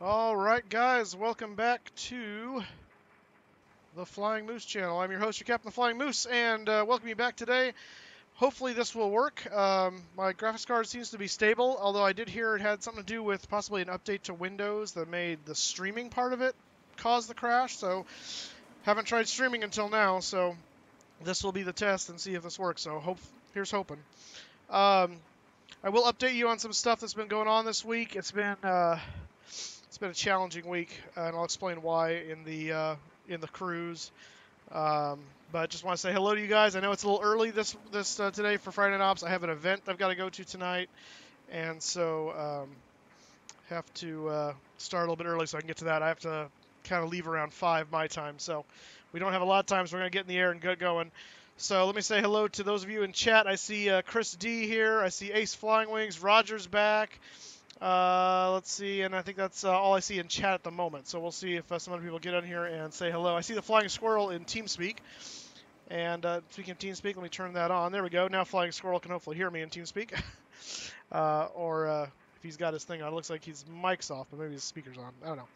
Alright guys, welcome back to the Flying Moose channel. I'm your host, your Captain the Flying Moose, and welcome you back today. Hopefully this will work. My graphics card seems to be stable, although I did hear it had something to do with possibly an update to Windows that made the streaming part of it cause the crash, so haven't tried streaming until now, so this will be the test and see if this works, so here's hoping. I will update you on some stuff that's been going on this week. It's been a challenging week, and I'll explain why in the cruise. But just want to say hello to you guys. I know it's a little early this today for Friday Night Ops. I have an event I've got to go to tonight, and so have to start a little bit early so I can get to that. I have to kind of leave around 5 my time, so we don't have a lot of time, so we're going to get in the air and get going. So let me say hello to those of you in chat. I see Chris D here. I see Ace Flying Wings. Roger's back. Let's see, and I think that's all I see in chat at the moment. So we'll see if some other people get on here and say hello. I see the Flying Squirrel in TeamSpeak. And speaking of TeamSpeak, let me turn that on. There we go. Now Flying Squirrel can hopefully hear me in TeamSpeak. Or if he's got his thing on, it looks like his mic's off, but maybe his speaker's on. I don't know.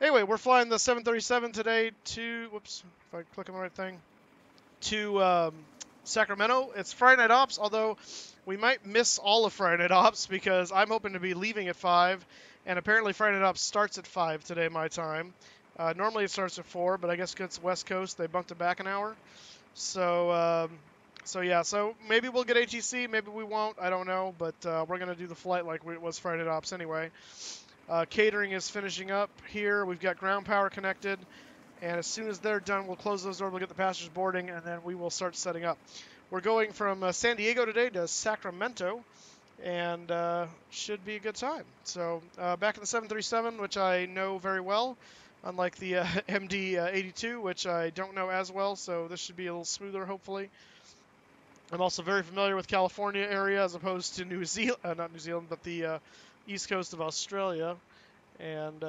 Anyway, we're flying the 737 today to, whoops, if I click on the right thing, to Sacramento. It's Friday Night Ops, although we might miss all of Friday Night Ops because I'm hoping to be leaving at 5, and apparently Friday Night Ops starts at 5 today, my time. Normally it starts at 4, but I guess because it's West Coast, they bumped it back an hour. So, yeah, so maybe we'll get ATC, maybe we won't, I don't know, but we're going to do the flight like it was Friday Night Ops anyway. Catering is finishing up here. We've got ground power connected. And as soon as they're done, we'll close those doors, we'll get the passengers boarding, and then we will start setting up. We're going from San Diego today to Sacramento, and should be a good time. So back in the 737, which I know very well, unlike the MD-82, which I don't know as well, so this should be a little smoother, hopefully. I'm also very familiar with California area as opposed to New Zealand, not New Zealand, but the east coast of Australia, and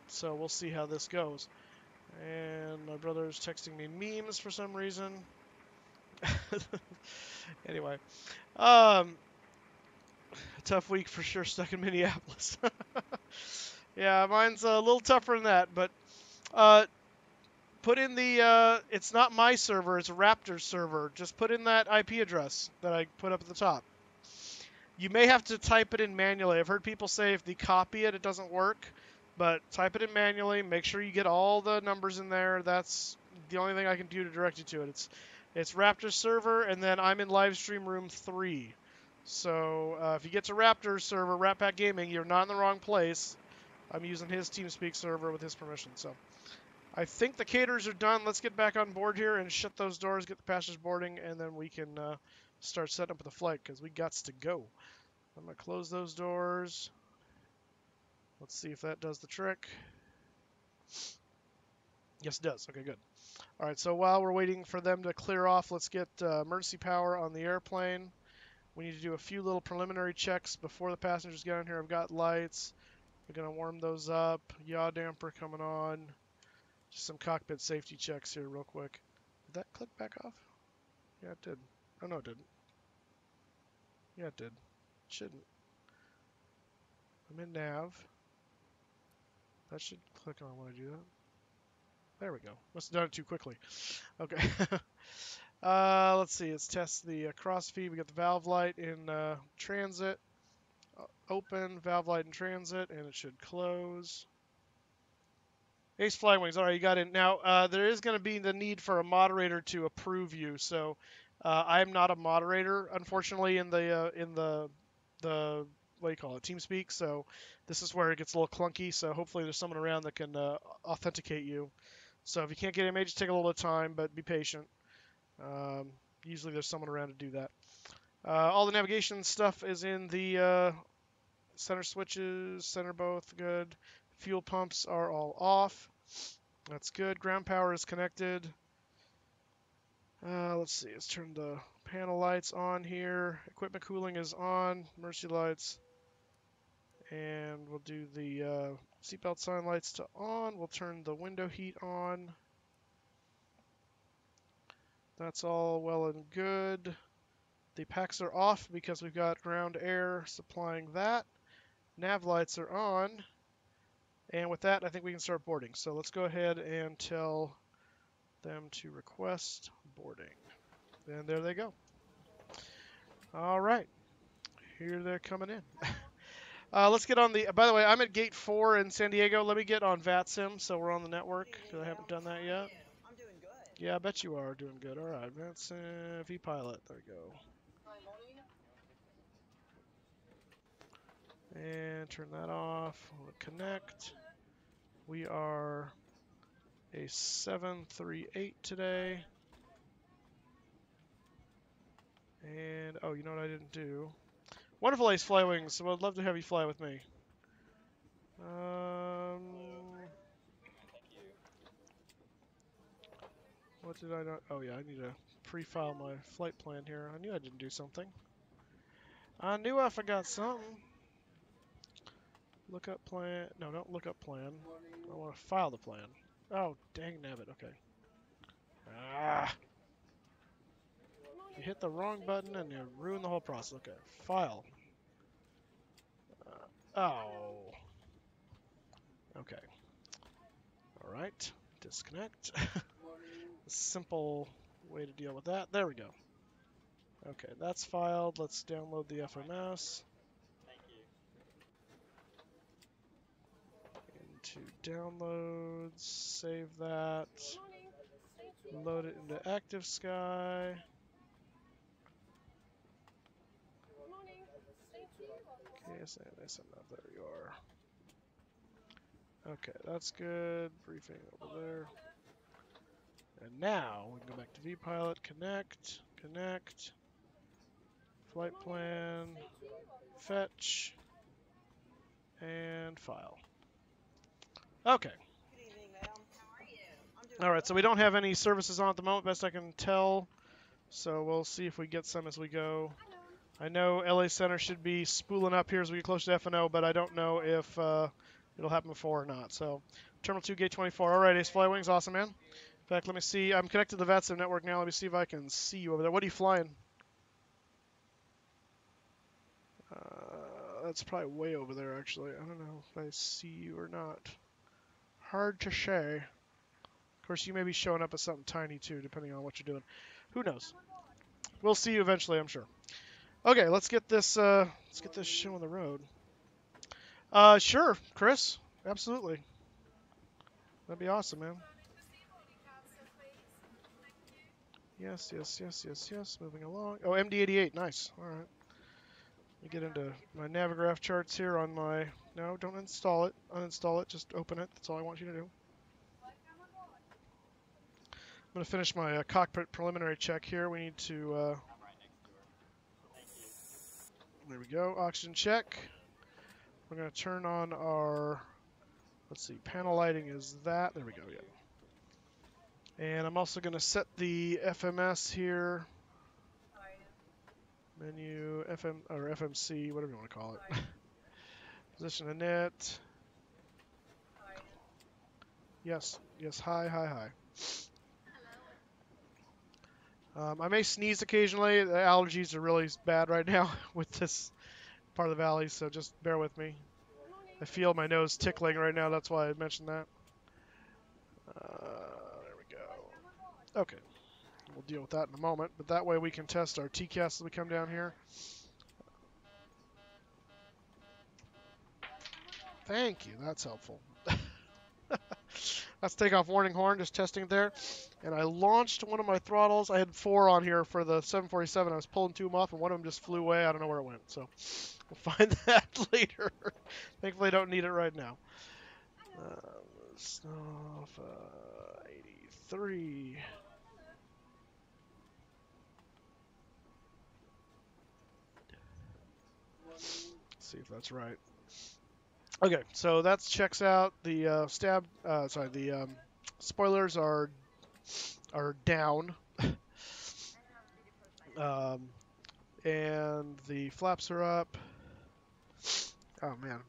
so we'll see how this goes. And my brother's texting me memes for some reason. Anyway, tough week for sure, stuck in Minneapolis. Yeah, mine's a little tougher than that, but put in the, it's not my server, it's Raptor's server. Just put in that IP address that I put up at the top. You may have to type it in manually. I've heard people say if they copy it, it doesn't work. But type it in manually. Make sure you get all the numbers in there. That's the only thing I can do to direct you to it. It's Raptor's server, and then I'm in live stream room 3. So if you get to Raptor's server, Rat Pack Gaming, you're not in the wrong place. I'm using his TeamSpeak server with his permission. So I think the caterers are done. Let's get back on board here and shut those doors, get the passengers boarding, and then we can start setting up with the flight because we gots to go. I'm going to close those doors. Let's see if that does the trick. Yes, it does. Okay, good. All right, so while we're waiting for them to clear off, let's get emergency power on the airplane. We need to do a few little preliminary checks before the passengers get in here. I've got lights. We're going to warm those up. Yaw damper coming on. Just some cockpit safety checks here real quick. Did that click back off? Yeah, it did. Oh, no, it didn't. Yeah, it did. It shouldn't. I'm in nav. That should click on when I do that. There we go. Must have done it too quickly. Okay. Let's see. Let's test the cross feed. We got the valve light in transit. Open, valve light in transit, and it should close. Ace Flying Wings. All right, you got in. Now, there is going to be the need for a moderator to approve you. So I'm not a moderator, unfortunately, in the what do you call it, TeamSpeak. So this is where it gets a little clunky. So hopefully there's someone around that can authenticate you. So if you can't get in, it may just take a little bit of time, but be patient. Usually there's someone around to do that. All the navigation stuff is in the center switches, center both, good. Fuel pumps are all off. That's good. Ground power is connected. Let's see, let's turn the panel lights on here. Equipment cooling is on, emergency lights. And we'll do the seatbelt sign lights to on. We'll turn the window heat on. That's all well and good. The packs are off because we've got ground air supplying that. Nav lights are on. And with that, I think we can start boarding. So let's go ahead and tell them to request boarding. And there they go. All right. Here they're coming in. Let's get on the... By the way, I'm at Gate 4 in San Diego. Let me get on VATSIM so we're on the network, because I haven't done that yet. I'm doing good. Yeah, I bet you are doing good. All right, VATSIM, VPilot. There we go. And turn that off. We'll connect. We are a 738 today. And, oh, you know what I didn't do? Wonderful Ace Flywings. So I'd love to have you fly with me. What did I not? Oh, yeah, I need to pre-file my flight plan here. I knew I didn't do something. I knew I forgot something. Look up plan. No, don't look up plan. I want to file the plan. Oh, dang nabbit. Okay. Ah. You hit the wrong button and you ruin the whole process. Okay. File. Oh. Okay. All right. Disconnect. Simple way to deal with that. There we go. Okay, that's filed. Let's download the FMS. Into downloads. Save that. Load it into Active Sky. KSAN, SMF, there you are. Okay, that's good. Briefing over there. And now we can go back to VPilot, connect, flight plan, fetch, and file. Okay. Good evening, ma'am. How are you? All right, so we don't have any services on at the moment, best I can tell. So we'll see if we get some as we go. I know LA Center should be spooling up here as we get close to FNO, but I don't know if it'll happen before or not. So Terminal 2, Gate 24. All right, Ace Flywings, awesome, man. In fact, let me see. I'm connected to the VATSIM network now. Let me see if I can see you over there. What are you flying? That's probably way over there, actually. I don't know if I see you or not. Hard to say. Of course, you may be showing up as something tiny, too, depending on what you're doing. Who knows? We'll see you eventually, I'm sure. Okay, let's get this show on the road. Sure, Chris. Absolutely. That'd be awesome, man. Yes. Moving along. Oh, MD88. Nice. All right. Let me get into my Navigraph charts here on my... No, don't install it. Uninstall it. Just open it. That's all I want you to do. I'm going to finish my cockpit preliminary check here. We need to... There we go. Oxygen check. We're going to turn on our... Let's see. Panel lighting is that. There we go. Yeah. And I'm also going to set the FMS here. Menu, FM, or FMC, whatever you want to call it. Position the net. Yes, hi. I may sneeze occasionally. The allergies are really bad right now with this part of the valley, so just bear with me. I feel my nose tickling right now, that's why I mentioned that. There we go. Okay. We'll deal with that in a moment, but that way we can test our TCAS as we come down here. Thank you, that's helpful. That's takeoff warning horn, just testing it there. And I launched one of my throttles. I had 4 on here for the 747. I was pulling 2 of them off, and one of them just flew away. I don't know where it went, so we'll find that later. Thankfully, I don't need it right now. Off 83. Let's see if that's right. Okay, so that checks out. The spoilers are down, and the flaps are up. Oh man,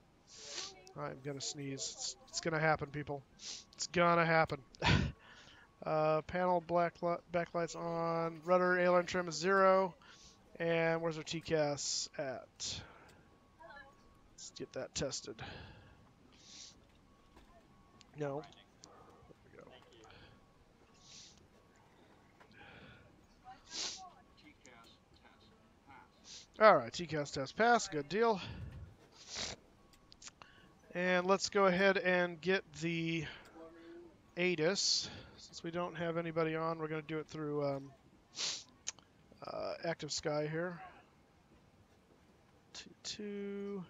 I'm gonna sneeze. It's gonna happen, people. It's gonna happen. Panel backlights on. Rudder aileron trim is 0. And where's our TCAS at? Let's get that tested. No. There we go. All right, TCAS test pass. Good deal. And let's go ahead and get the ATIS. Since we don't have anybody on, we're going to do it through Active Sky here. 22.0.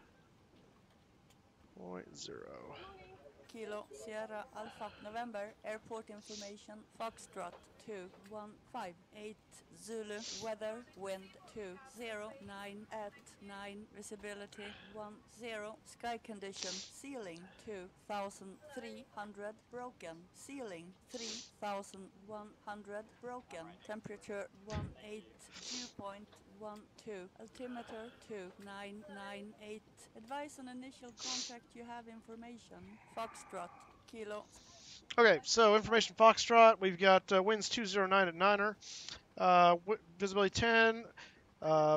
Kilo Sierra Alpha November Airport Information Foxtrot 2158 Zulu weather wind 209 at 9 visibility 10 sky condition ceiling 2300 broken ceiling 3100 broken temperature 18 dew point 12 altimeter 2998 advise on initial contact you have information Foxtrot Kilo. Okay, so information Foxtrot. We've got winds 209 at Niner. Visibility 10.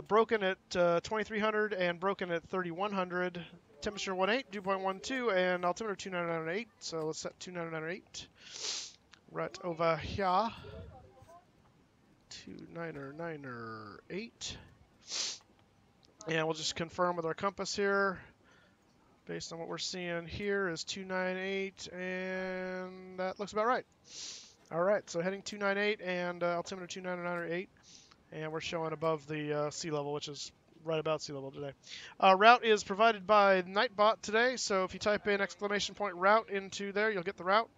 Broken at 2300 and broken at 3100. Temperature 18, dew point 12, and altimeter 2998. So let's set 2998. Right over here. 2998. And we'll just confirm with our compass here. Based on what we're seeing here is 298, and that looks about right. All right, so heading 298 and altimeter 2998, and we're showing above the sea level, which is right about sea level today. Route is provided by NightBot today, so if you type in !route into there, you'll get the route.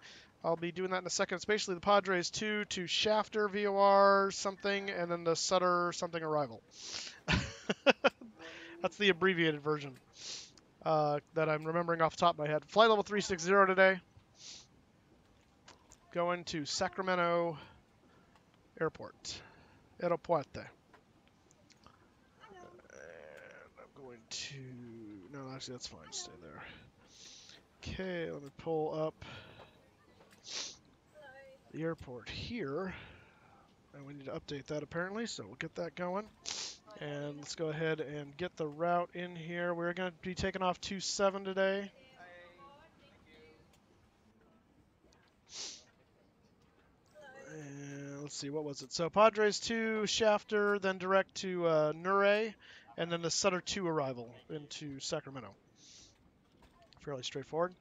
I'll be doing that in a second. It's basically the Padres 2 to Shafter VOR something, and then the Sutter something arrival. That's the abbreviated version. That I'm remembering off the top of my head. Flight level 360 today. Going to Sacramento Airport. Aeropuerto. And I'm going to... No, actually, that's fine. Stay there. Okay, let me pull up the airport here. And we need to update that, apparently, so we'll get that going. And let's go ahead and get the route in here. We're going to be taking off 27 today. And let's see, what was it? So Padres 2, Shafter, then direct to Nure, and then the Sutter 2 arrival into Sacramento. Fairly straightforward.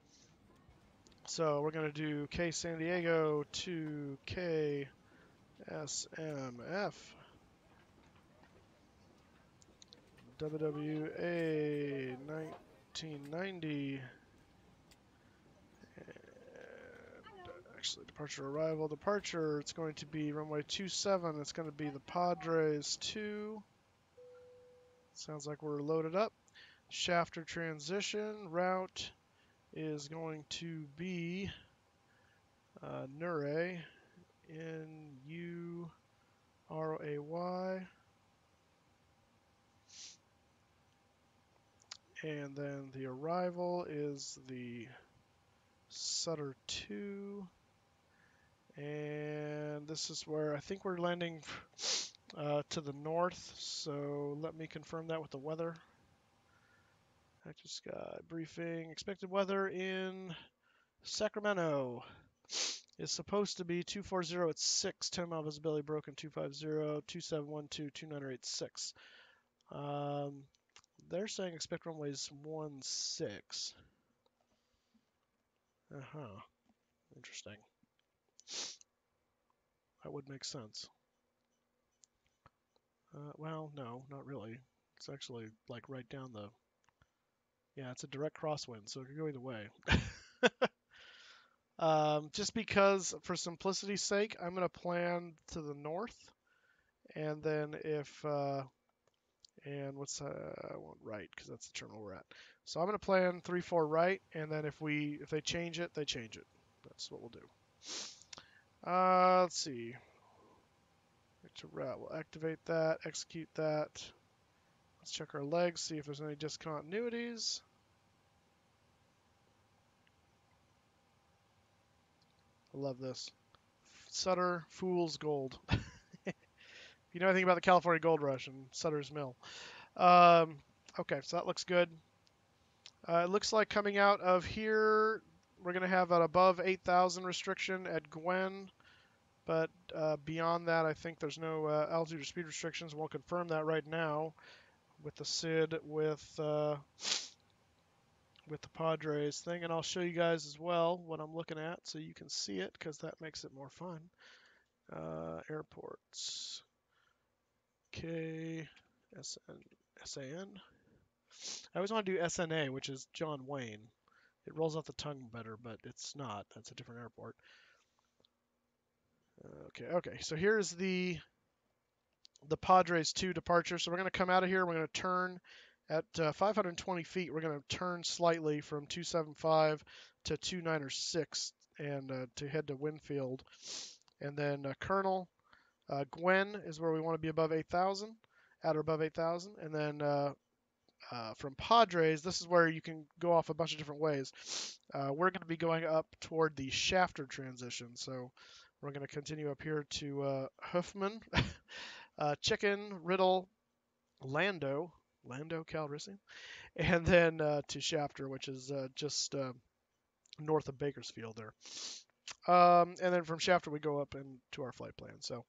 So we're going to do K San Diego to KSMF. WWA 1990. Actually, departure, arrival, departure. It's going to be runway 27. It's going to be the Padres 2. Sounds like we're loaded up. Shafter transition route is going to be Nure, N-U-R-A-Y. And then the arrival is the Sutter 2. And this is where I think we're landing to the north. So let me confirm that with the weather. Active sky briefing. Expected weather in Sacramento is supposed to be 240 at 6. 10 mile visibility broken 250, 2712, 2986. They're saying expect runways 16. Interesting. That would make sense. Well, no, not really. It's actually like right down the... Yeah, it's a direct crosswind, so it could go either way. Just because, for simplicity's sake, I'm going to plan to the north. And then if... and what's... I want right, because that's the terminal we're at. So I'm going to plan 3-4 right, and then if they change it, they change it. That's what we'll do. Let's see. To route, we'll activate that, execute that. Let's check our legs, see if there's any discontinuities. I love this. Sutter, fool's gold. If you know anything about the California Gold Rush and Sutter's Mill. Okay, so that looks good. It looks like coming out of here, we're going to have an above 8,000 restriction at Gwen, but beyond that, I think there's no altitude or speed restrictions. We'll confirm that right now with the SID with the Padres thing, and I'll show you guys as well what I'm looking at so you can see it because that makes it more fun. Airports, KSAN. I always want to do SNA, which is John Wayne. It rolls off the tongue better, but it's not. That's a different airport. Okay. So here's the Padres 2 departure. So we're going to come out of here. We're going to turn at 520 feet. We're going to turn slightly from 275 to 296 and to head to Winfield. And then Colonel, Gwen is where we want to be above 8,000, at or above 8,000. And then from Padres, this is where you can go off a bunch of different ways. We're going to be going up toward the Shafter transition. So we're going to continue up here to Huffman, Chicken, Riddle, Lando Calrissian, and then to Shafter, which is just north of Bakersfield there. And then from Shafter, we go up into our flight plan. So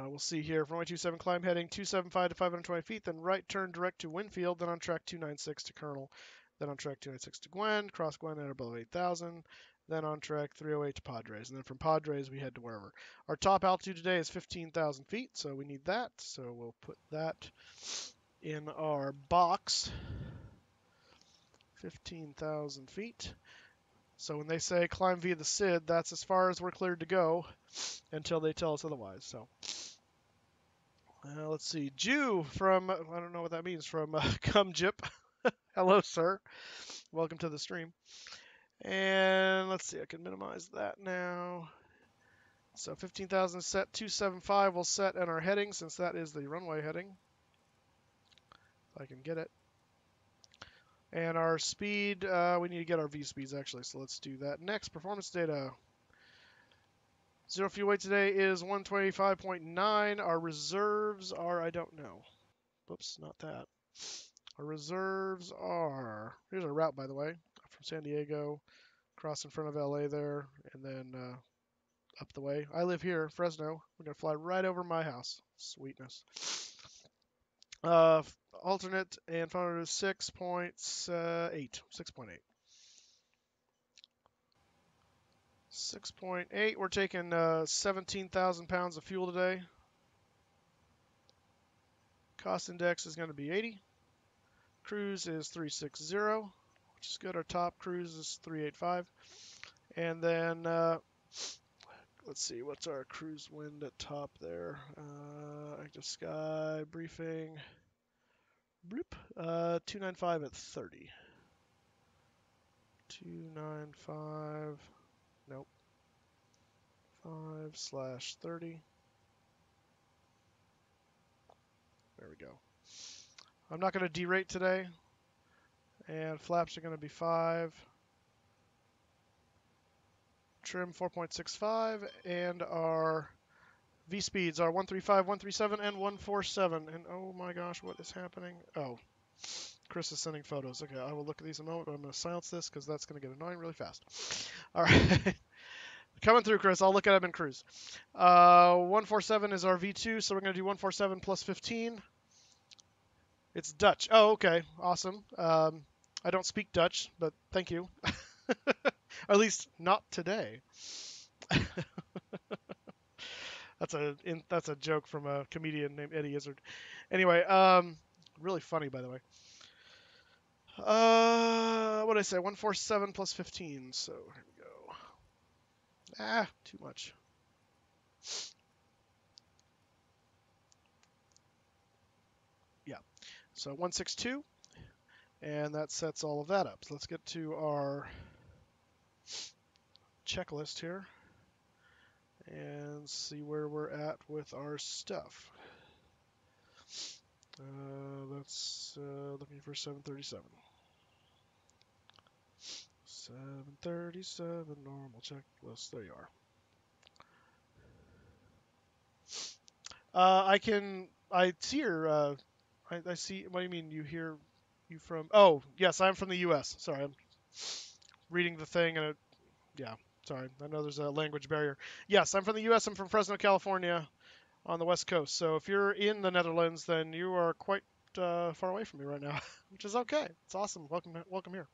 we'll see here. From 27 climb heading 275 to 520 feet, then right turn direct to Winfield, then on track 296 to Colonel, then on track 296 to Gwen, cross Gwen at above 8,000, then on track 308 to Padres. And then from Padres, we head to wherever. Our top altitude today is 15,000 feet, so we need that. So we'll put that in our box. 15,000 feet. So when they say climb via the SID, that's as far as we're cleared to go until they tell us otherwise. So let's see. Jew from, I don't know what that means, from Cumjip. Hello, sir. Welcome to the stream. And let's see, I can minimize that now. So 15,000 set, 275 will set in our heading since that is the runway heading. If I can get it. And our speed, we need to get our V speeds actually, so let's do that. Next, performance data. Zero fuel weight today is 125.9. Our reserves are, I don't know. Whoops, not that. Our reserves are, here's our route by the way, from San Diego, cross in front of LA there, and then up the way. I live here, Fresno. We're going to fly right over my house. Sweetness. Alternate and final is 6.8. 6.8. 6.8. We're taking 17,000 pounds of fuel today. Cost index is going to be 80. Cruise is 360, which is good. Our top cruise is 385. And then, let's see, what's our cruise wind at top there? Active sky, briefing. Bloop. 295 at 30. 295. Nope. 5/30. There we go. I'm not going to derate today. And flaps are going to be 5. Trim 4.65. And our V speeds are 135, 137, and 147. And oh my gosh, what is happening? Oh, Chris is sending photos. Okay, I will look at these in a moment, but I'm going to silence this because that's going to get annoying really fast. All right. Coming through, Chris. I'll look at them in cruise. 147 is our V2, so we're going to do 147 plus 15. It's Dutch. Oh, okay. Awesome. I don't speak Dutch, but thank you. At least not today. That's a joke from a comedian named Eddie Izzard. Anyway, really funny, by the way. What did I say? 147 plus 15. So here we go. Too much. Yeah. So 162, and that sets all of that up. So let's get to our checklist here and see where we're at with our stuff. That's looking for 737. 737 normal checklist. There you are. I see your, I see, what do you mean you hear you from, oh, yes, I'm from the U.S. Sorry, I'm reading the thing and it, yeah, sorry, I know there's a language barrier. Yes, I'm from the U.S. I'm from Fresno, California, on the West Coast. So if you're in the Netherlands, then you are quite far away from me right now, which is okay. It's awesome. Welcome here.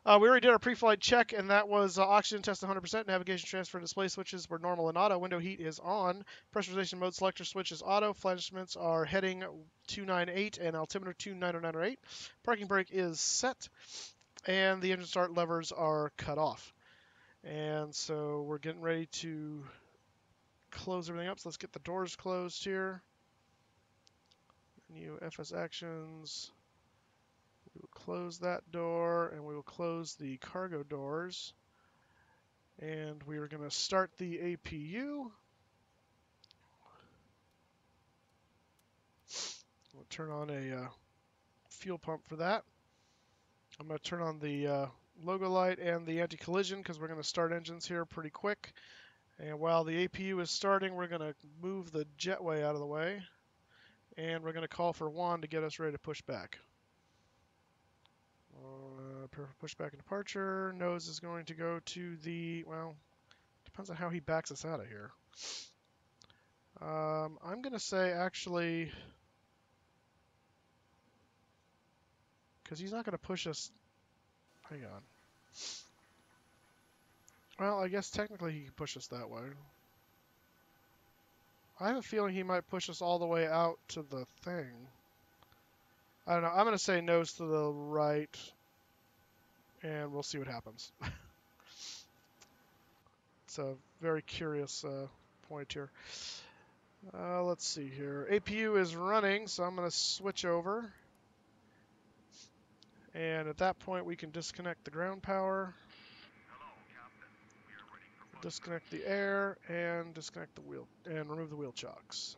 We already did our pre-flight check, and that was oxygen test 100%, navigation transfer, display switches were normal and auto, window heat is on, pressurization mode selector switch is auto, flight instruments are heading 298 and altimeter 29098, parking brake is set, and the engine start levers are cut off. And so we're getting ready to close everything up, so let's get the doors closed here. New FS actions. We will close that door, and we will close the cargo doors. And we are going to start the APU. We'll turn on a fuel pump for that. I'm going to turn on the logo light and the anti-collision because we're going to start engines here pretty quick. And while the APU is starting, we're going to move the jetway out of the way. And we're going to call for Juan to get us ready to push back. Push back and departure. Nose is going to go to the, well, depends on how he backs us out of here. I'm going to say actually, because he's not going to push us. Hang on. Well, I guess technically he can push us that way. I have a feeling he might push us all the way out to the thing. I don't know. I'm going to say nose to the right, and we'll see what happens. It's a very curious point here. Let's see here. APU is running, so I'm going to switch over. And at that point, we can disconnect the ground power. Disconnect the air and disconnect the wheel and remove the wheel chocks.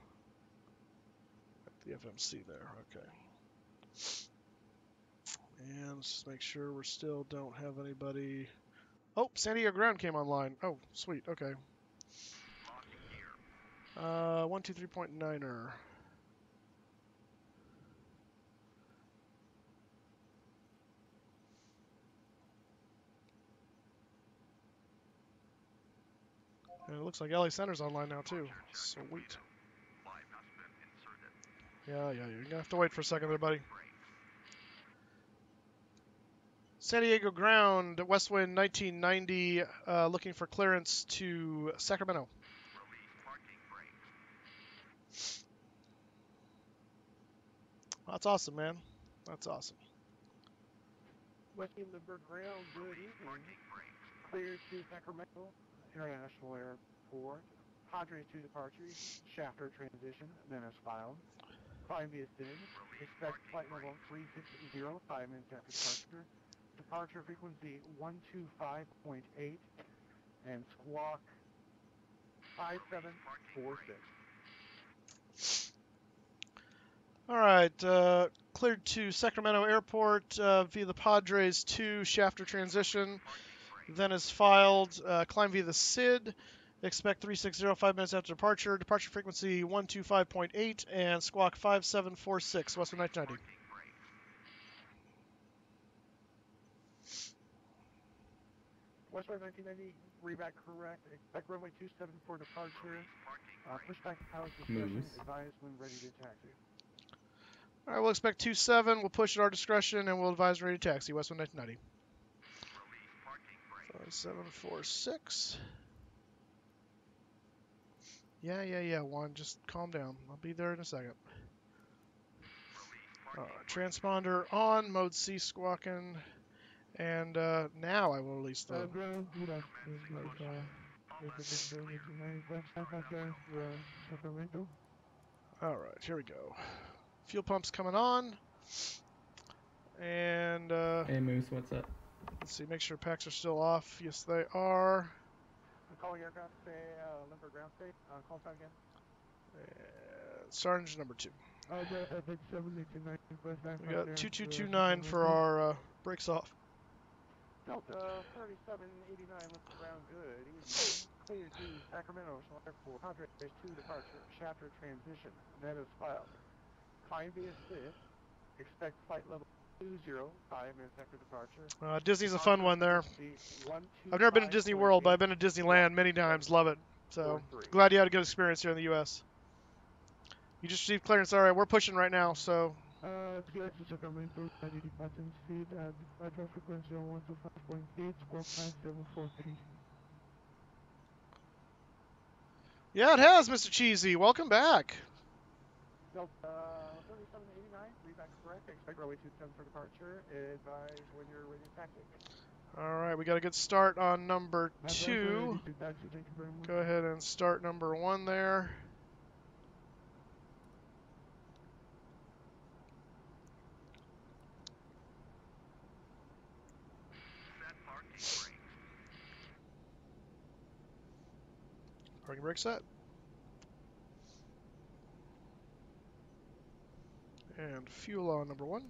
The FMC there, okay. And let's just make sure we still don't have anybody. Oh, San Diego ground came online. Oh, sweet, okay. 123.9er. And it looks like LA Center's online now too. Sweet. Yeah, you're gonna have to wait for a second there, buddy. San Diego ground, WestWind 1990, looking for clearance to Sacramento. That's awesome, man. That's awesome. West Lindbergh ground, good evening. Clear to Sacramento International Airport. Padres to departures, Shafter transition, then as filed. Climb is in. Expect flight level 360, 5 minutes after departure. Departure frequency 125.8 and squawk 5746. All right, cleared to Sacramento Airport via the Padres to Shafter transition, then is filed, climb via the SID, expect 360, 5 minutes after departure, departure frequency 125.8 and squawk 5746, WestWind 1990. WestWind 1990, reback correct, expect runway 27 for departure, pushback power discussion, advise when ready to taxi. All right, we'll expect 27. We'll push at our discretion, and we'll advise ready to taxi. WestWind 1990. 5746. Yeah, Juan. Just calm down. I'll be there in a second. Transponder on, mode C squawking. And now I will release the... All right, here we go. Fuel pump's coming on. And... Hey, Moose, what's up? Let's see, make sure packs are still off. Yes, they are. I'm calling aircraft, say, Lindbergh ground state. Call sign again. Sergeant number 2. We got 2229 for our brakes off. Delta 3789, left ground, good evening. Clear to Sacramento Airport. Padres to departure. Shafter transition. Net is filed. Climb via SID. Expect flight level 5 minutes after departure. Disney's a fun one there. Frequency I've never been to Disney World, but I've been to Disneyland many times. Love it. So, glad you had a good experience here in the U.S. You just received clearance. All right, we're pushing right now, so... To get to Sacramento, departing speed at departure frequency on 125.8, squawk 9743. Yeah, it has, Mr. Cheesy. Welcome back. Delta 3789, read back correct. Expect runway 27 for departure. Advise when you're ready to taxi. All right, we got a good start on number 2. Thank you very much. Go ahead and start number 1 there. Parking brake set. And fuel on number 1.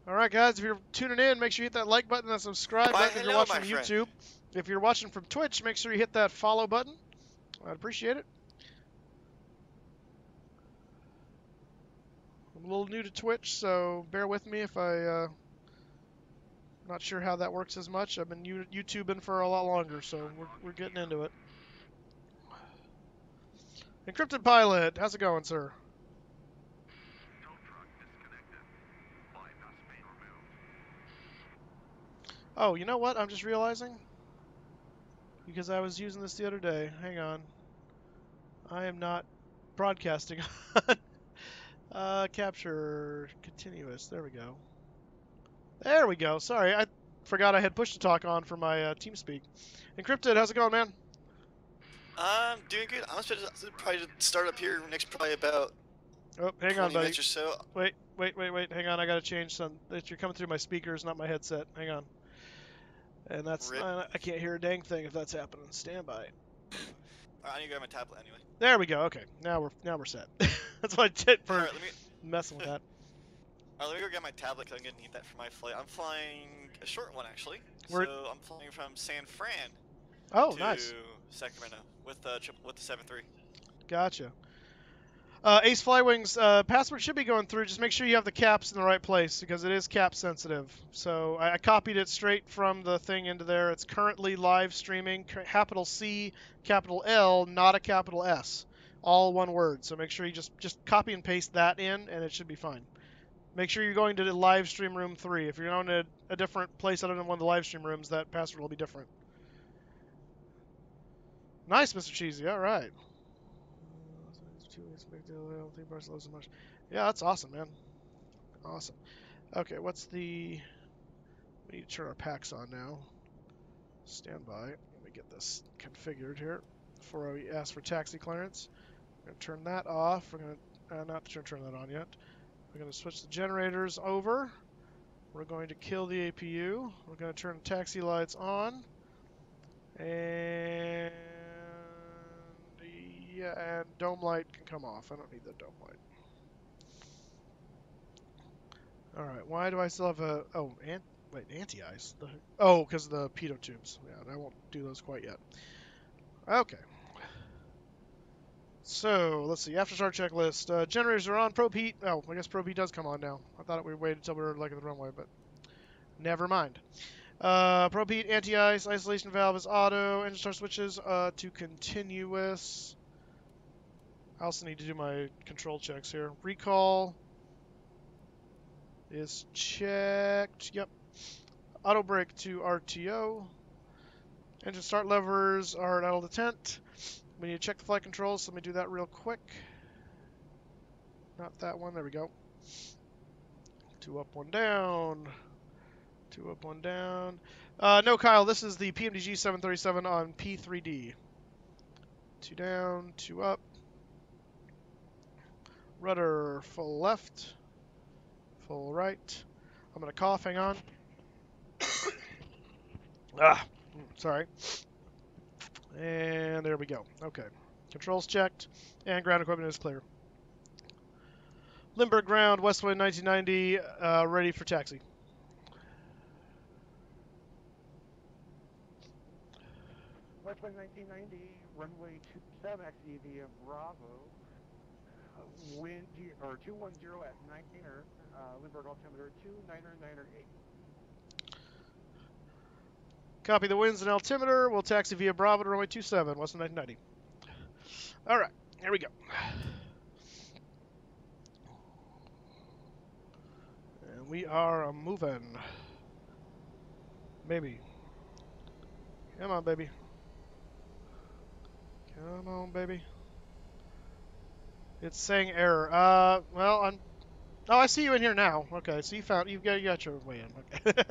All right, guys, if you're tuning in, make sure you hit that like button and that subscribe button if you're watching on YouTube. If you're watching from Twitch, make sure you hit that follow button. I'd appreciate it. I'm a little new to Twitch, so bear with me if I'm not sure how that works as much. I've been YouTubing for a lot longer, so we're getting into it. Encrypted Pilot, how's it going, sir? Oh, you know what? I'm just realizing. Because I was using this the other day. Hang on. I am not broadcasting on capture continuous. There we go. There we go. Sorry, I forgot I had push to talk on for my TeamSpeak. Encrypted, how's it going, man? I'm doing good. I'm supposed to probably start up here next probably about Oh, hang 20 on, buddy. minutes or so. Wait. Hang on, I gotta change some. You're coming through my speakers, not my headset. Hang on. And that's I can't hear a dang thing if that's happening. Stand by. Alright, I need to grab my tablet anyway. There we go. Okay, now we're set. That's what I did for Alright, messing with that. Alright, let me go get my tablet because I'm gonna need that for my flight. I'm flying a short one actually. So I'm flying from San Fran to Sacramento with the 7-3. Gotcha. Ace Flywings, password should be going through. Just make sure you have the caps in the right place because it is cap sensitive. So I copied it straight from the thing into there. It's currently live streaming, capital C, capital L, not a capital S. All one word. So make sure you just copy and paste that in and it should be fine. Make sure you're going to the live stream room 3. If you're going to a different place other than one of the live stream rooms, that password will be different. Nice, Mr. Cheesy. All right. Yeah, that's awesome, man. Awesome. Okay, what's the... We need to turn our packs on now. Stand by. Let me get this configured here before I ask for taxi clearance. I'm going to turn that off. We're going to... not turn that on yet. We're going to switch the generators over. We're going to kill the APU. We're going to turn the taxi lights on. And... yeah, and dome light can come off. I don't need the dome light. Alright, why do I still have a... oh, anti-ice? Oh, because of the pitot tubes. Yeah, I won't do those quite yet. Okay. So, let's see. After start checklist. Generators are on. Probe heat. Oh, I guess probe heat does come on now. I thought we waited until we were like at the runway, but never mind. Probe heat, anti-ice, isolation valve is auto. Engine start switches to continuous. I also need to do my control checks here. Recall is checked. Yep. Auto brake to RTO. Engine start levers are at idle detent. We need to check the flight controls, so let me do that real quick. Not that one. There we go. 2 up, 1 down. 2 up, 1 down. No, Kyle, this is the PMDG 737 on P3D. 2 down, 2 up. Rudder full left, full right. I'm going to cough, hang on. Sorry. And there we go. Okay. Controls checked, and ground equipment is clear. Limburg ground, WestWind 1990, ready for taxi. WestWind 1990, runway 27, taxi via Bravo. wind, or 210 at 9er, Lindbergh altimeter 299er8. Copy the winds and altimeter. We'll taxi via Bravo to runway 27, Western 1990. All right, here we go. And we are moving. Baby. Come on, baby. Come on, baby. It's saying error. Well, I'm... Oh, I see you in here now. Okay, so you got your way in. Okay.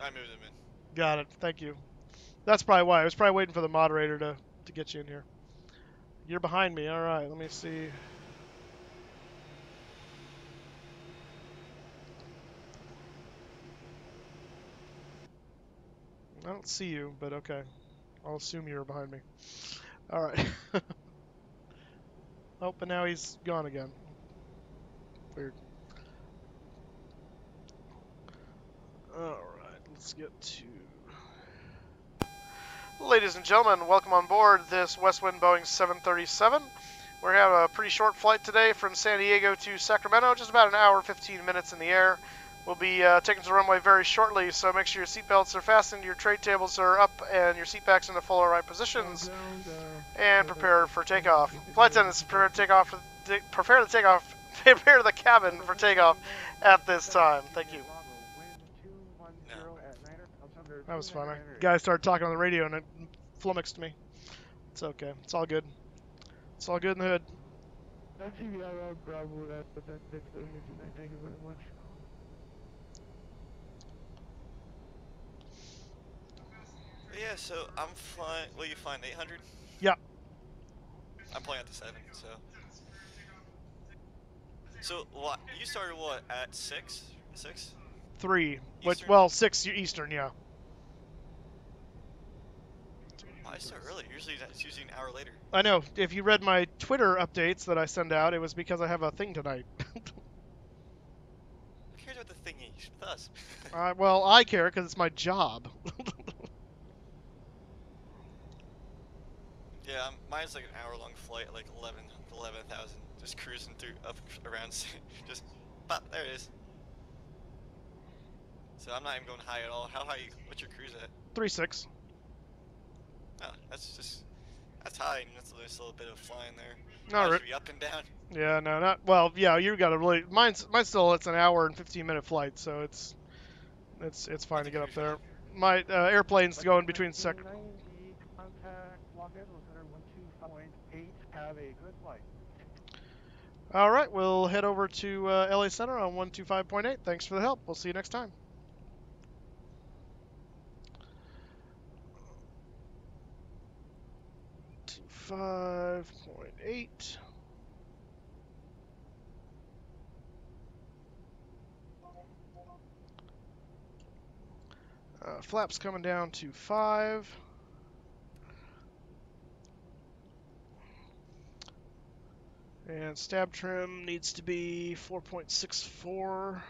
I moved him in. Got it. Thank you. That's probably why. I was probably waiting for the moderator to get you in here. You're behind me. All right, let me see. I don't see you, but okay. I'll assume you're behind me. All right. Oh, but now he's gone again. Weird. All right, let's get to... Ladies and gentlemen, welcome on board this WestWind Boeing 737. We're having a pretty short flight today from San Diego to Sacramento, just about an hour and 15 minutes in the air. We'll be taking to the runway very shortly, so make sure your seatbelts are fastened, your tray tables are up, and your seat backs in the full right positions, and prepare for takeoff. Flight attendants, prepare the cabin for takeoff at this time. Thank you. That was fun. The guy started talking on the radio and it flummoxed me. It's okay. It's all good. It's all good in the hood. Thank you very much. Yeah, so I'm flying. Will you flying 800? Yeah. I'm playing at the 7, so. So what? You started what at 6? 6? 3. Which, Eastern? well, 6 Eastern, yeah. Oh, I start early. Usually that's usually an hour later. I know. If you read my Twitter updates that I send out, it was because I have a thing tonight. Who cares what the thing is with us? Well, I care because it's my job. Yeah, mine's like an hour-long flight, like 11,000, just cruising through up around, just pop. There it is. So I'm not even going high at all. How high? What's your cruise at? 3.6. Oh, that's high. And that's a little bit of flying there. Not really. Be up and down. Yeah, no, not well. Yeah, you got to really. Mine's still. It's an hour and 15-minute flight, so it's fine to get up there. My airplane's going between Contact Lockheed, 112.8. Have a good flight. All right, we'll head over to LA Center on 125.8. Thanks for the help. We'll see you next time. .8. Flaps coming down to 5. And stab trim needs to be 4.64. Right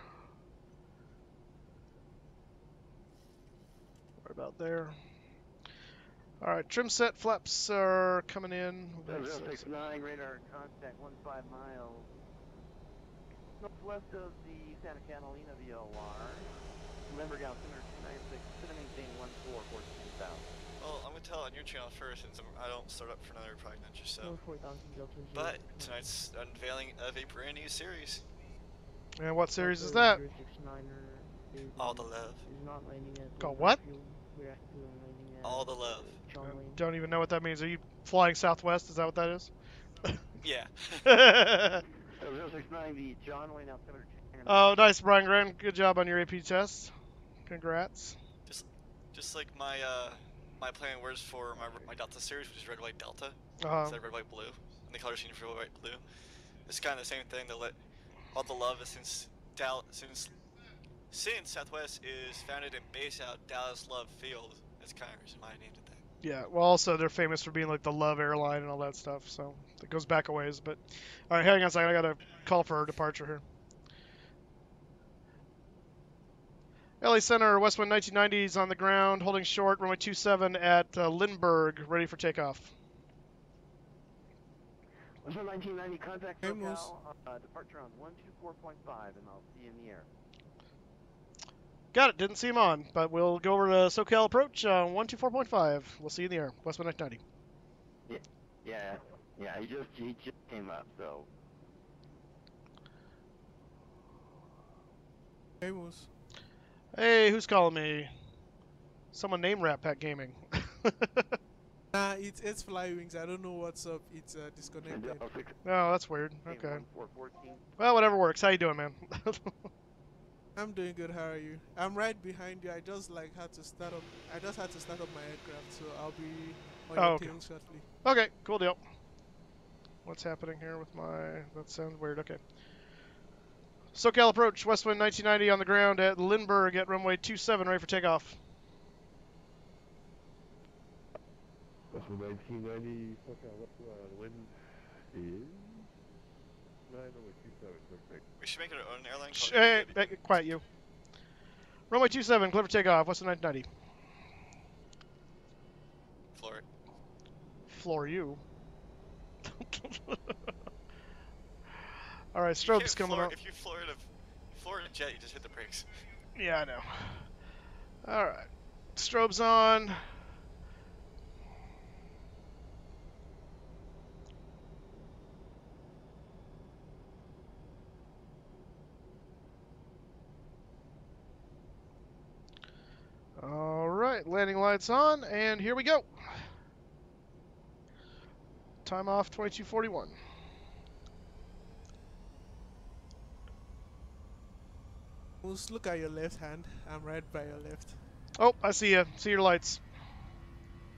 about there. All right, trim set, flaps are coming in. 069, radar contact 15 miles. Northwest of the Santa Catalina VOR. Lindbergh altimeter 296, to maintain 1414 south. Well, I'm gonna tell on your channel first, since I don't start up for another probably not or so. But tonight's unveiling of a brand new series. And what series is that? All the Love. Called what? All the Love. Don't even know what that means. Are you flying Southwest? Is that what that is? Yeah. 069, the John Wayne altimeter. Oh, nice, Briangren. Good job on your AP test. Congrats. Just like my plan words for my Delta series, which is red, white, Delta. Instead of red, white, blue. And the color scheme for red, white, blue. It's kind of the same thing. They'll let all the love since Southwest is founded and based out Dallas Love Field. That's kind of the reason why I named it that. Yeah, well, also they're famous for being like the Love airline and all that stuff, so it goes back a ways. But all right, hang on a second. I got to call for our departure here. LA Center, WestWind 1990s on the ground, holding short, runway 27 at Lindbergh, ready for takeoff. So 1990, contact Hey, Moose. SoCal, departure on 124.5, and I'll see you in the air. Got it. Didn't see him on, but we'll go over to SoCal approach 124.5. We'll see you in the air. WestWind 990. Yeah, he just came up, so. Hey, Moose. Hey, who's calling me? Someone named Rat Pack Gaming. Nah, it's Fly Wings. I don't know what's up. It's disconnected. Oh, that's weird. Okay. 1414. Well, whatever works. How you doing, man? I'm doing good. How are you? I'm right behind you. I just had to start up. I just had to start up my aircraft, so I'll be on your tail shortly. Okay, cool deal. What's happening here with my... That sounds weird. Okay. SoCal approach, WestWind 1990 on the ground at Lindbergh at runway 27, ready for takeoff. WestWind 1990, SoCal wind is 927, perfect. We should make it our own airline. Hey, quiet you. Runway 27, clear for takeoff, WestWind 1990. Floor it. Floor you. All right, strobe's coming up. If you floor a jet, you just hit the brakes. Yeah, I know. All right, strobe's on. All right, landing lights on, and here we go. Time off 2241. Moose, look at your left hand. I'm right by your left. Oh, I see you. See your lights.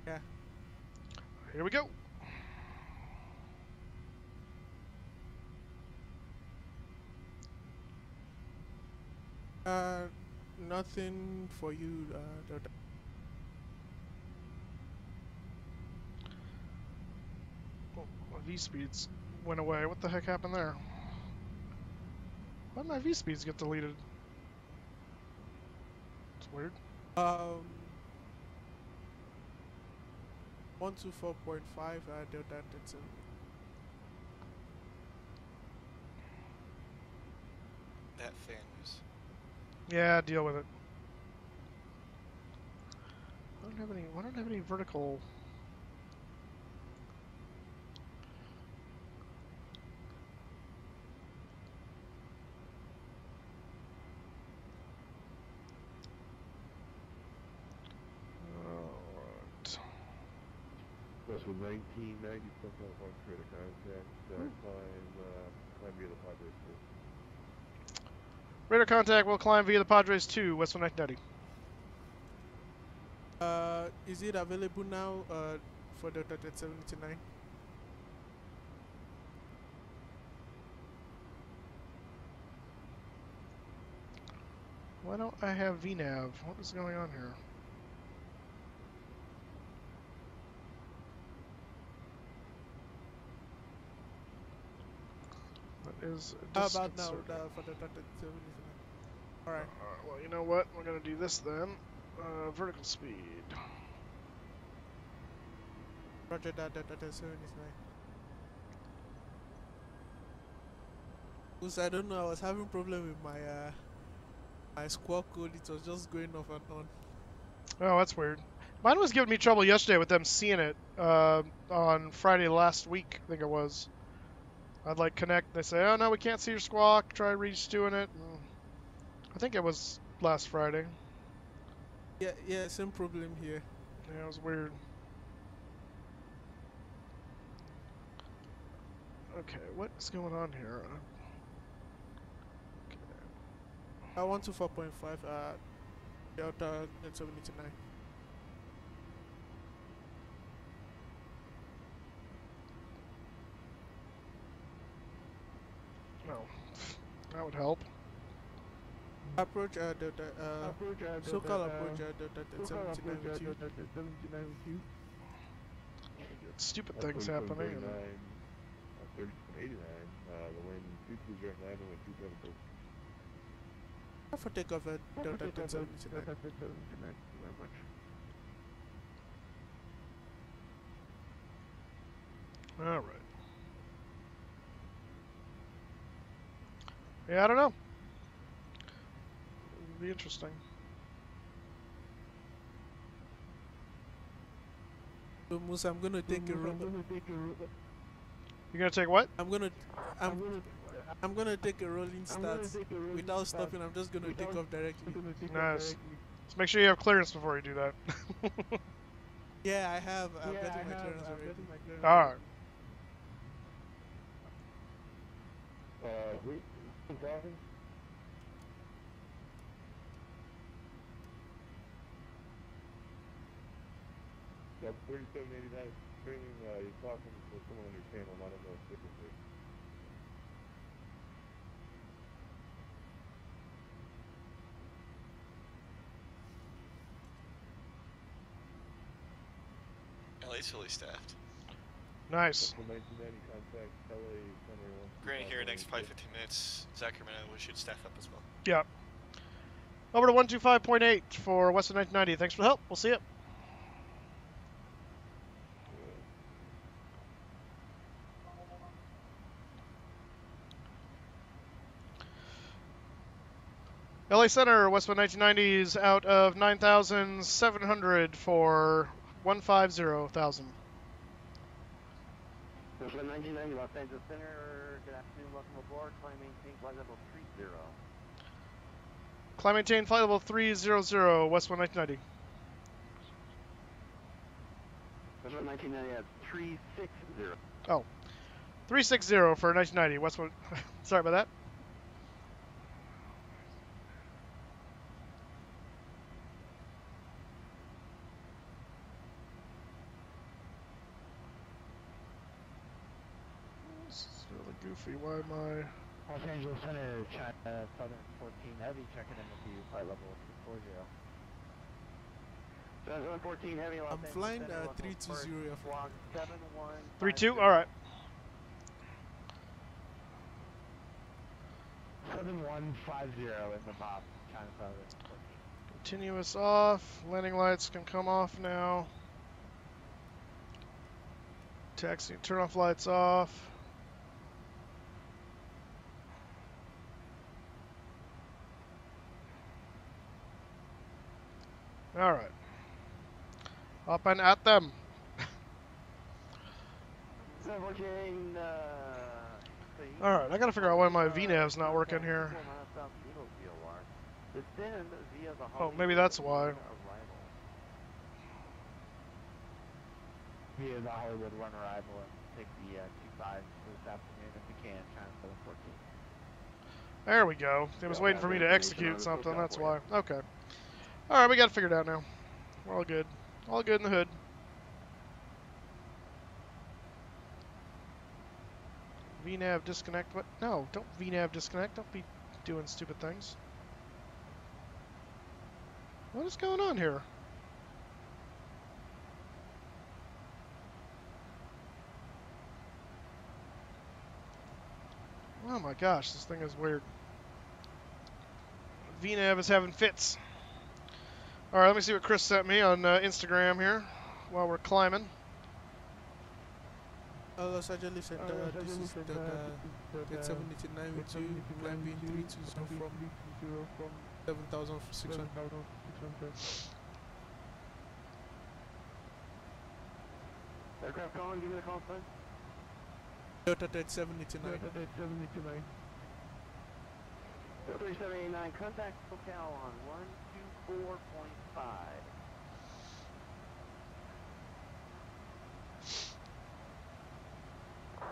Yeah. Here we go. Nothing for you, Delta. Oh, my V-speeds went away. What the heck happened there? Why did my V-speeds get deleted? It's weird. 124.5, Delta 10. That fan was. Yeah, deal with it. I don't have any vertical. Alright. WestWind 1990, SoCal approach, radar contact, climb via the Padres 2. Radar contact will climb via the Padres 2, WestWind 1990. Is it available now for Delta 1079? Why don't I have VNAV? What is going on here? That is How about now disconcerting. for Delta 1079? Alright. Well, you know what? We're going to do this then. Vertical speed. Roger that, Delta 1079. Because I don't know, I was having problem with my my squawk code. It was just going off and on. Oh, that's weird. Mine was giving me trouble yesterday with them seeing it on Friday last week, I think it was. I'd like connect, they say, oh no, we can't see your squawk, try redoing it. And I think it was last Friday. Yeah, same problem here. Yeah, it was weird. Okay, what is going on here? I 124.5 Delta 1079. No, that would help. Approach Delta, SoCal approach Delta 1079 with you. Stupid things happening. 30.89, the wind 22 right now, and 272. For takeoff at Delta 1079. Alright. Yeah, I don't know. It'll be interesting. So Moose, I'm gonna take a roll. You're gonna take what? I'm gonna take a rolling start without stopping. I'm just gonna take off directly. Nice. Just make sure you have clearance before you do that. Yeah, I have. I'm getting my clearance already. Alright. Who's talking? Yep, 3789 streaming, you're talking to someone on your channel, not on the frequency. LA's fully staffed. Nice. Granted, here next probably 15 minutes, Sacramento, we should staff up as well. Yeah. Over to 125.8 for WestWind 1990. Thanks for the help. We'll see you. LA Center, WestWind 1990s out of 9,700 for 150,000. WestWind 1990, Los Angeles Center, good afternoon, welcome aboard, climb maintain flight level 30. Climb maintain flight level 300, WestWind 1990. WestWind 1990 at 360. Oh, 360 for 1990, WestWind. Sorry about that. Goofy, why am I... Los Angeles Center, China, Southern 14 Heavy, checking in with you, flight level 240. Southern 14 Heavy, Los I'm Angeles flying Center, 320. squawk 71. 3-2? Alright. 7150 in the box, China, Southern 14. Continuous off. Landing lights can come off now. Taxi, turn off lights off. Alright. Up and at them. Alright, I gotta figure out why my VNav's not working here. Oh, maybe that's why. Via the Hollywood run arrival and take the 25 this afternoon if we can, China 714. There we go. It was waiting for me to execute something, that's why. Okay. Alright, we got it figured out now. We're all good. All good in the hood. VNav disconnect. What? No, don't VNav disconnect. Don't be doing stupid things. What is going on here? Oh my gosh, this thing is weird. VNav is having fits. Alright, let me see what Chris sent me on Instagram here while we're climbing. Los Angeles Center, this is the 789 with you, climbing 320 from 7,600. Aircraft calling, give me the call sign. Delta Tet 789. 3789, contact locale on 124.5.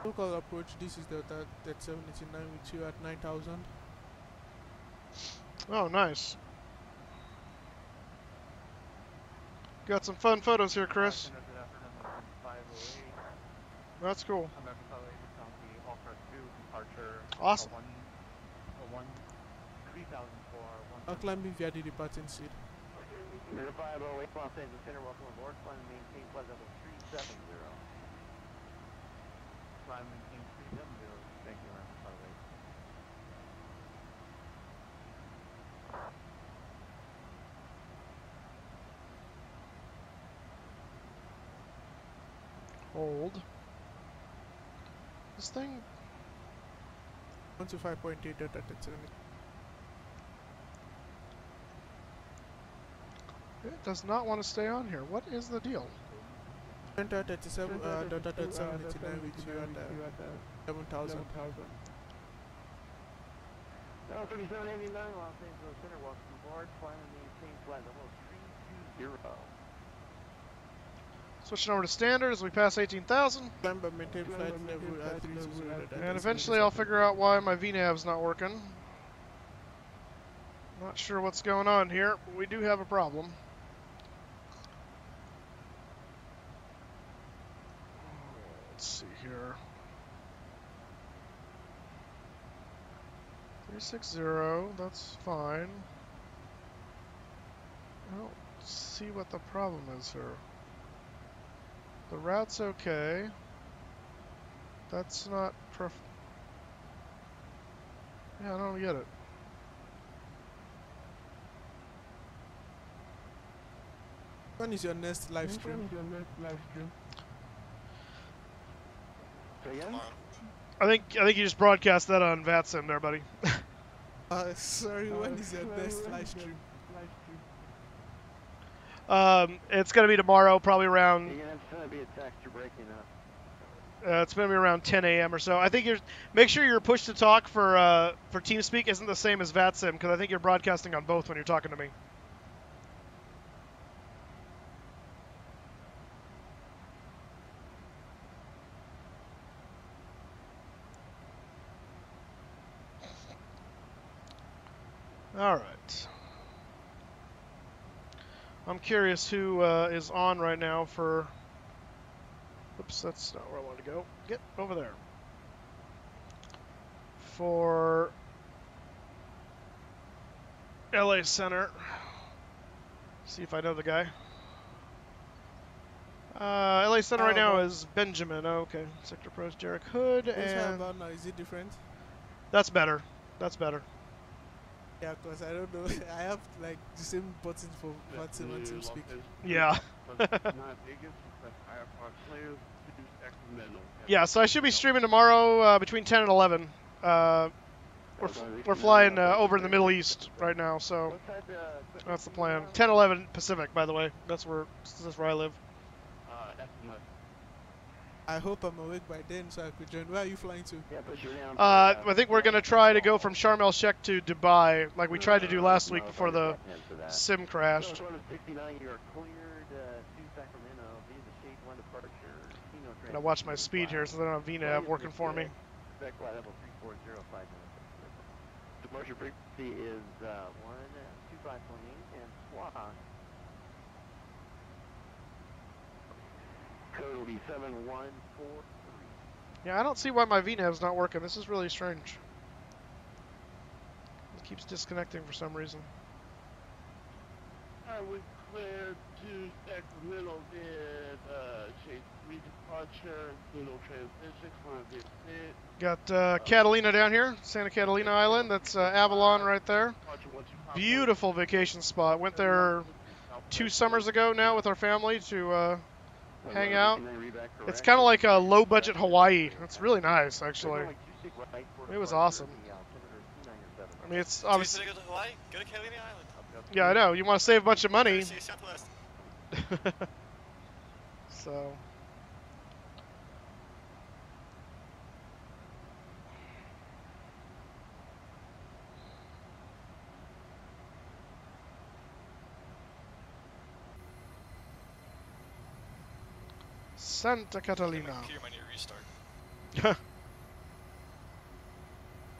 Local approach, this is Delta Tet 789 with you at 9,000. Oh, nice. Got some fun photos here, Chris. That's cool. Awesome. I'll climb in via the departing seat. Number 508, Los Angeles Center, welcome aboard. Climb and maintain flight level 370. Climb and maintain 370. Thank you, Number 508. Hold. This thing... 125.8.37. It does not want to stay on here. What is the deal? 10.37, 789 with you at 7,000. No, 3789 Los Angeles Center, welcome aboard, flying maintain flight level 320. Switching over to standard as we pass 18,000. Remember, maintain flight level 320. And eventually I'll figure out why my VNAV's not working. Not sure what's going on here, but we do have a problem. Let's see here. 360, that's fine. I don't see what the problem is here. The route's okay. That's not yeah, I don't get it. When is your next live stream? Tomorrow. I think you just broadcast that on VATSIM there, buddy. Sorry, when is your next live stream? It's gonna be tomorrow, probably around. It's gonna be a text. You're breaking up. It's gonna be around 10 a.m. or so. I think make sure your push to talk for TeamSpeak isn't the same as VATSIM, because I think you're broadcasting on both when you're talking to me. All right. I'm curious who is on right now for. Oops, that's not where I wanted to go. Get over there. For LA Center. See if I know the guy. LA Center right now is Benjamin. Oh, okay. Sector Pros, Jarek Hood, What's and about now? Is it different? that's better. That's better. Yeah, because I don't know. I have like the same buttons for VATSIM and TeamSpeak. Yeah. Not Vegas, but Sacramento. Yeah, so I should be streaming tomorrow between 10 and 11. We're flying over in the Middle East right now, so that's the plan. 10-11 Pacific, by the way. That's where I live. I hope I'm awake by then so I could join. Where are you flying to? I think we're going to try to go from Sharm el Sheikh to Dubai, like we tried to do last week before the sim crashed. So 69, you are cleared to Sacramento via the Shade 1 departure. I'm going to watch my speed here so I don't have VNAV working for me. Expect flight level 3405 minutes. Departure frequency is 125.8 and squawk. Code will be 7143. Yeah, I don't see why my VNAV's not working. This is really strange. It keeps disconnecting for some reason. I was cleared to Sacramento, did Shade 3 departure, no transition, Got Catalina down here, Santa Catalina Island. That's Avalon right there. Beautiful vacation spot. Went there 2 summers ago now with our family to hang out. It's kind of like a low-budget Hawaii. It's really nice, actually. It was awesome. I mean, it's obviously. Go to Hawaii? Go to Catalina Island. Yeah, I know. You want to save a bunch of money. Southwest. So. Santa Catalina. My computer might need a restart.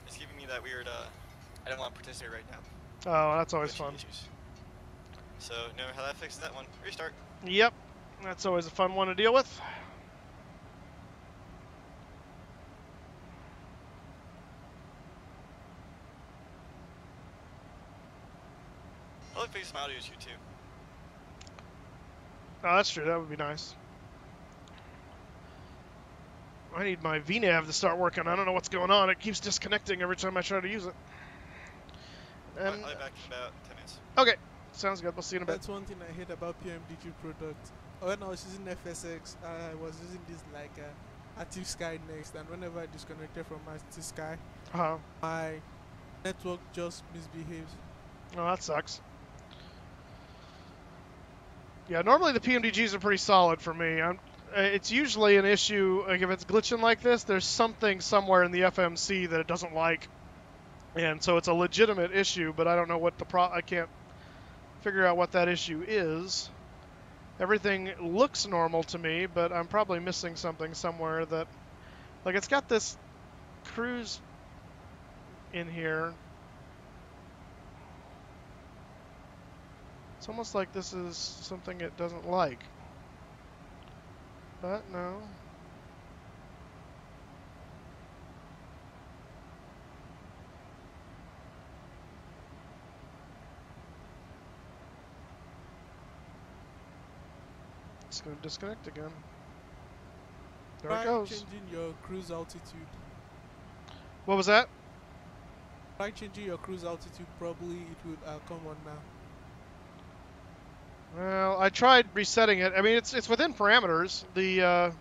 It's giving me that weird, I don't want to participate right now. Oh, that's always fun. Issues. So, know how that fixes that one. Restart. Yep. That's always a fun one to deal with. I'll fix some audio issue too. Oh, that's true. That would be nice. I need my VNAV to start working. I don't know what's going on. It keeps disconnecting every time I try to use it. And I'll be back in about 10 minutes. okay, sounds good. We'll see you in a bit. That's one thing I hate about PMDQ product. When I was using FSX, I was using this like Active Sky next, and whenever I disconnected from Active Sky, Uh-huh. my network just misbehaves. Oh, that sucks. Yeah, normally the PMDGs are pretty solid for me. It's usually an issue, like if it's glitching like this, there's something somewhere in the FMC that it doesn't like. And so it's a legitimate issue, but I don't know what I can't figure out what that issue is. Everything looks normal to me, but I'm probably missing something somewhere that, like it's got this cruise in here. It's almost like this is something it doesn't like. But no. It's going to disconnect again. There it goes. Changing your cruise altitude. What was that? By changing your cruise altitude, probably it would come on now. Well, I tried resetting it. I mean, it's within parameters. The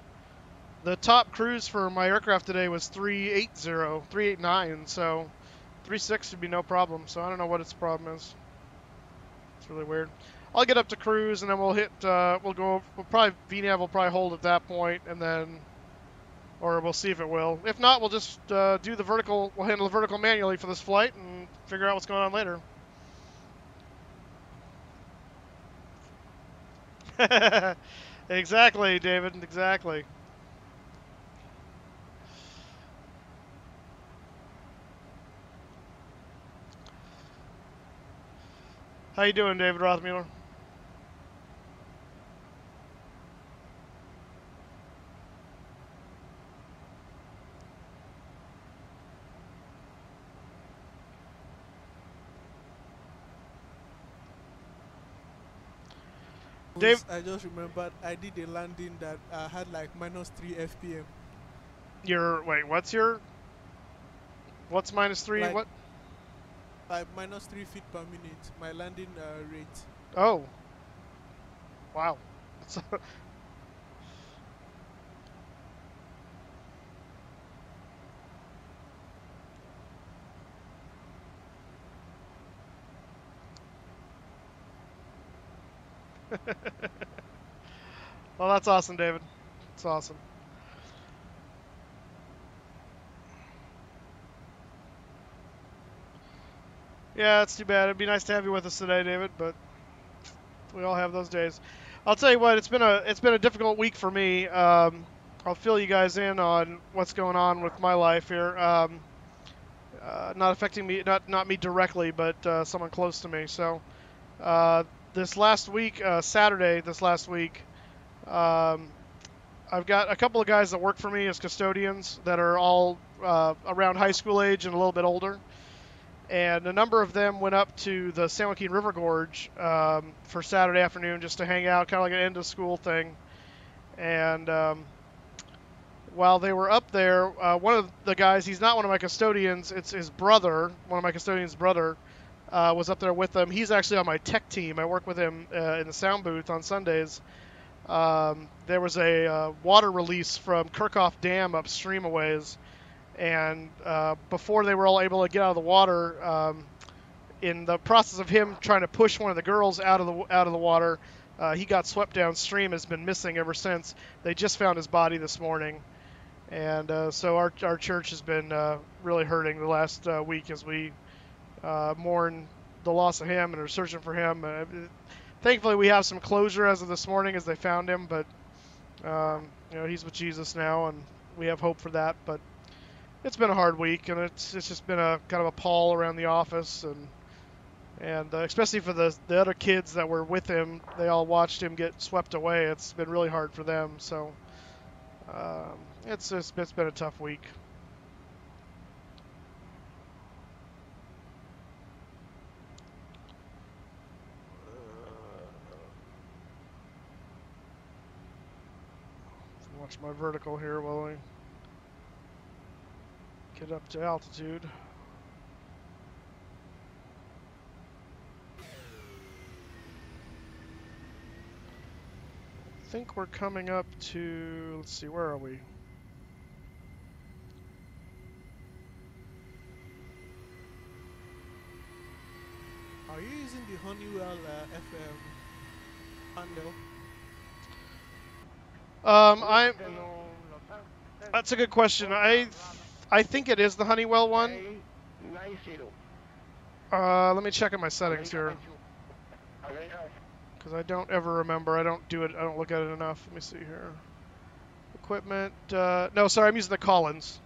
top cruise for my aircraft today was 389, so 36 should be no problem. So I don't know what its problem is. It's really weird. I'll get up to cruise and then we'll hit. We'll probably VNAV will probably hold at that point, and then, or we'll see if it will. If not, we'll just do the vertical. We'll handle the vertical manually for this flight and figure out what's going on later. Exactly, David. Exactly. How you doing, David Rothmuller? Dave, I just remembered I did a landing that had like -3 FPM. What's -3? Like, What? Like -3 feet per minute. My landing rate. Oh. Wow. Well, that's awesome, David. It's awesome. Yeah, it's too bad. It'd be nice to have you with us today, David, but we all have those days. I'll tell you what, it's been a difficult week for me. I'll fill you guys in on what's going on with my life here. Not affecting me, not me directly, but someone close to me. So this last week, Saturday, I've got a couple of guys that work for me as custodians that are all around high school age and a little bit older. And a number of them went up to the San Joaquin River Gorge for Saturday afternoon just to hang out, kind of like an end-of-school thing. And while they were up there, one of the guys, he's not one of my custodians, it's his brother, one of my custodians' brother, was up there with them. He's actually on my tech team. I work with him in the sound booth on Sundays. There was a water release from Kirchhoff Dam upstream a ways. And before they were all able to get out of the water, in the process of him trying to push one of the girls out of the water, he got swept downstream. Has been missing ever since. They just found his body this morning, and so our church has been really hurting the last week as we mourn the loss of him and are searching for him. Thankfully, we have some closure as of this morning as they found him, but he's with Jesus now, and we have hope for that. But it's been a hard week, and it's just been a kind of a pall around the office, and especially for the other kids that were with him. They all watched him get swept away. It's been really hard for them. So it's been a tough week. Watch my vertical here while I get up to altitude. I think we're coming up to, let's see, where are we? Are you using the Honeywell FM handle? That's a good question. I think it is the Honeywell one. Let me check in my settings here, because I don't ever remember. I don't look at it enough. Let me see here. Equipment. No, sorry, I'm using the Collins.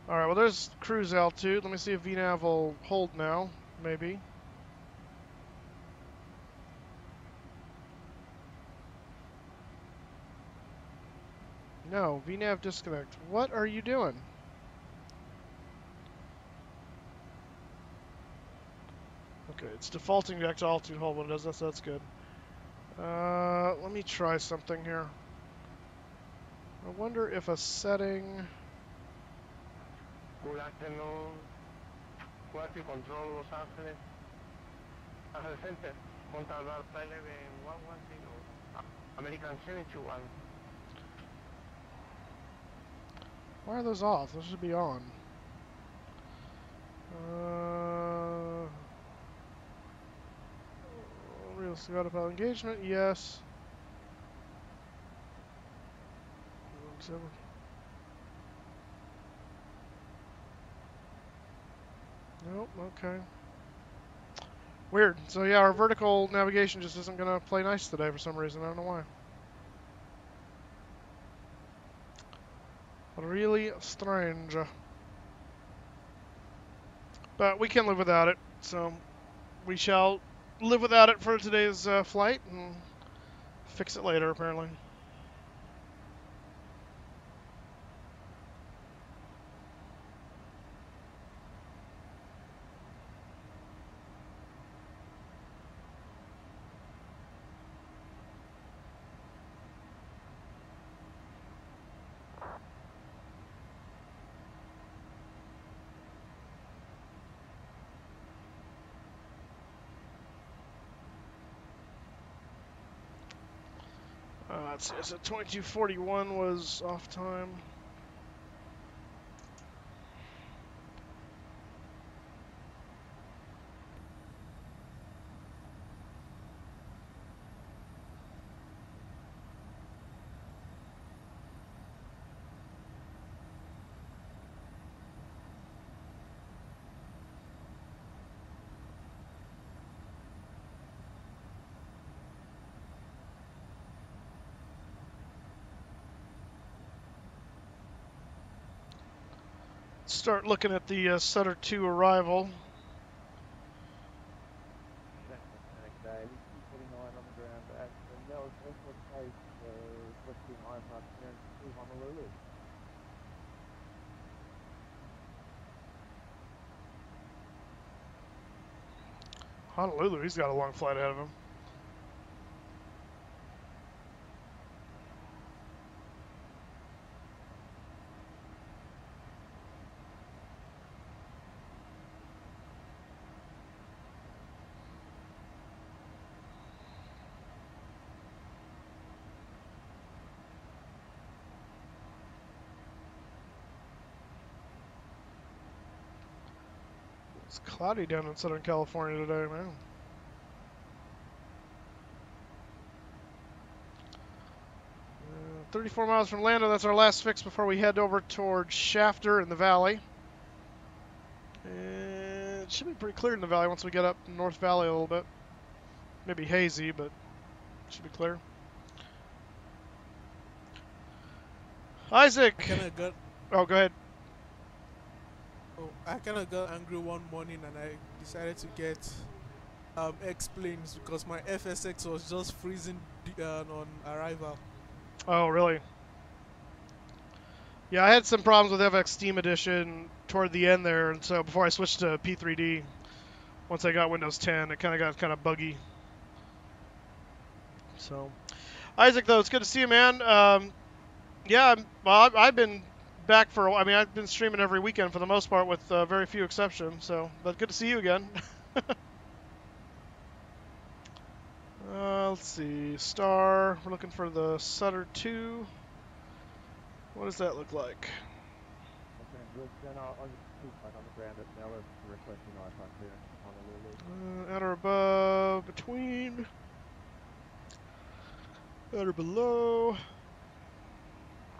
All right, well, there's cruise altitude. Let me see if VNav will hold now, maybe. No, VNav disconnect. What are you doing? Okay, it's defaulting back to altitude hold when it does that, so that's good. Let me try something here. I wonder if a setting... Good afternoon. Quality Control, Los Angeles. Angel Center. Montalbar Flight 110. American 721. Why are those off? Those should be on. Real autopilot engagement, yes. Nope, okay. Weird. So yeah, our vertical navigation just isn't going to play nice today for some reason. I don't know why. Really strange. But we can live without it, so we shall live without it for today's flight and fix it later, apparently. Let's see, so 2241 was off time. Start looking at the Sutter 2 arrival. Honolulu, he's got a long flight ahead of him. It's cloudy down in Southern California today, man. Uh, 34 miles from Lando, that's our last fix before we head over towards Shafter in the valley. And it should be pretty clear in the valley once we get up North Valley a little bit. Maybe hazy, but it should be clear. Isaac! Oh, go ahead. Oh, I kind of got angry one morning and I decided to get X-Planes because my FSX was just freezing on arrival. Oh, really? Yeah, I had some problems with FX Steam Edition toward the end there, and so before I switched to P3D, once I got Windows 10, it got kind of buggy. So, Isaac, though, it's good to see you, man. Yeah, I've been back for, I mean, I've been streaming every weekend for the most part with very few exceptions, so, but good to see you again. Let's see. Star. We're looking for the Sutter 2. What does that look like? Okay, good. Then I'll just keep on the ground at Miller to request, you know, I talk to Honolulu. At or above, between. At or below.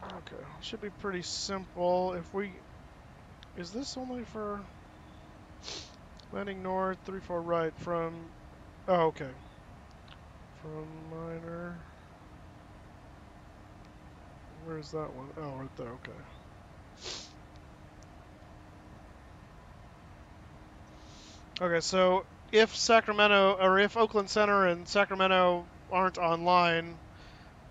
Okay, should be pretty simple. If we... Is this only for... Landing north, 3-4 right from... Oh, okay. From minor... Where's that one? Oh, right there, okay. Okay, so if Sacramento, or if Oakland Center and Sacramento aren't online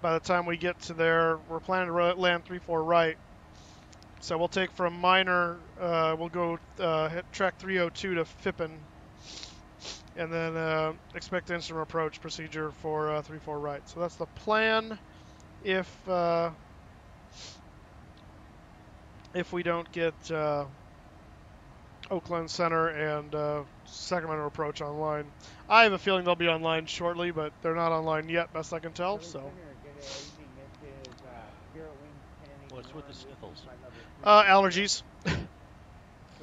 by the time we get to there, we're planning to land 3-4 right. So we'll take from minor, we'll go hit track 302 to Fippen, and then expect instrument approach procedure for 3-4 right. So that's the plan if we don't get Oakland Center and Sacramento approach online. I have a feeling they'll be online shortly, but they're not online yet, best I can tell. So. What's with the sniffles? Allergies.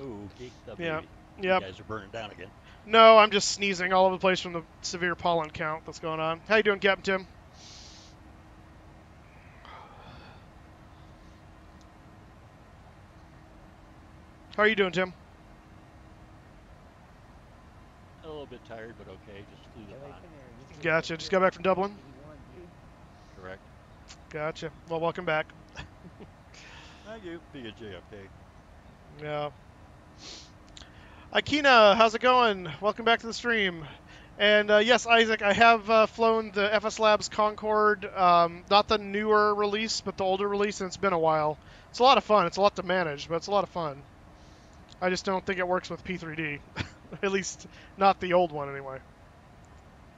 Oh, geek W. Yeah. You Yep. guys are burning down again. No, I'm just sneezing all over the place from the severe pollen count that's going on. How you doing, Captain Tim? How are you doing, Tim? A little bit tired, but okay. Just flew the pond. Gotcha. Just got back from Dublin? Correct. Gotcha. Well, welcome back. Thank you. Be a JFK. Yeah. Akina, how's it going? Welcome back to the stream. And yes, Isaac, I have flown the FS Labs Concorde, not the newer release, but the older release, and it's been a while. It's a lot of fun. It's a lot to manage, but it's a lot of fun. I just don't think it works with P3D. At least not the old one, anyway.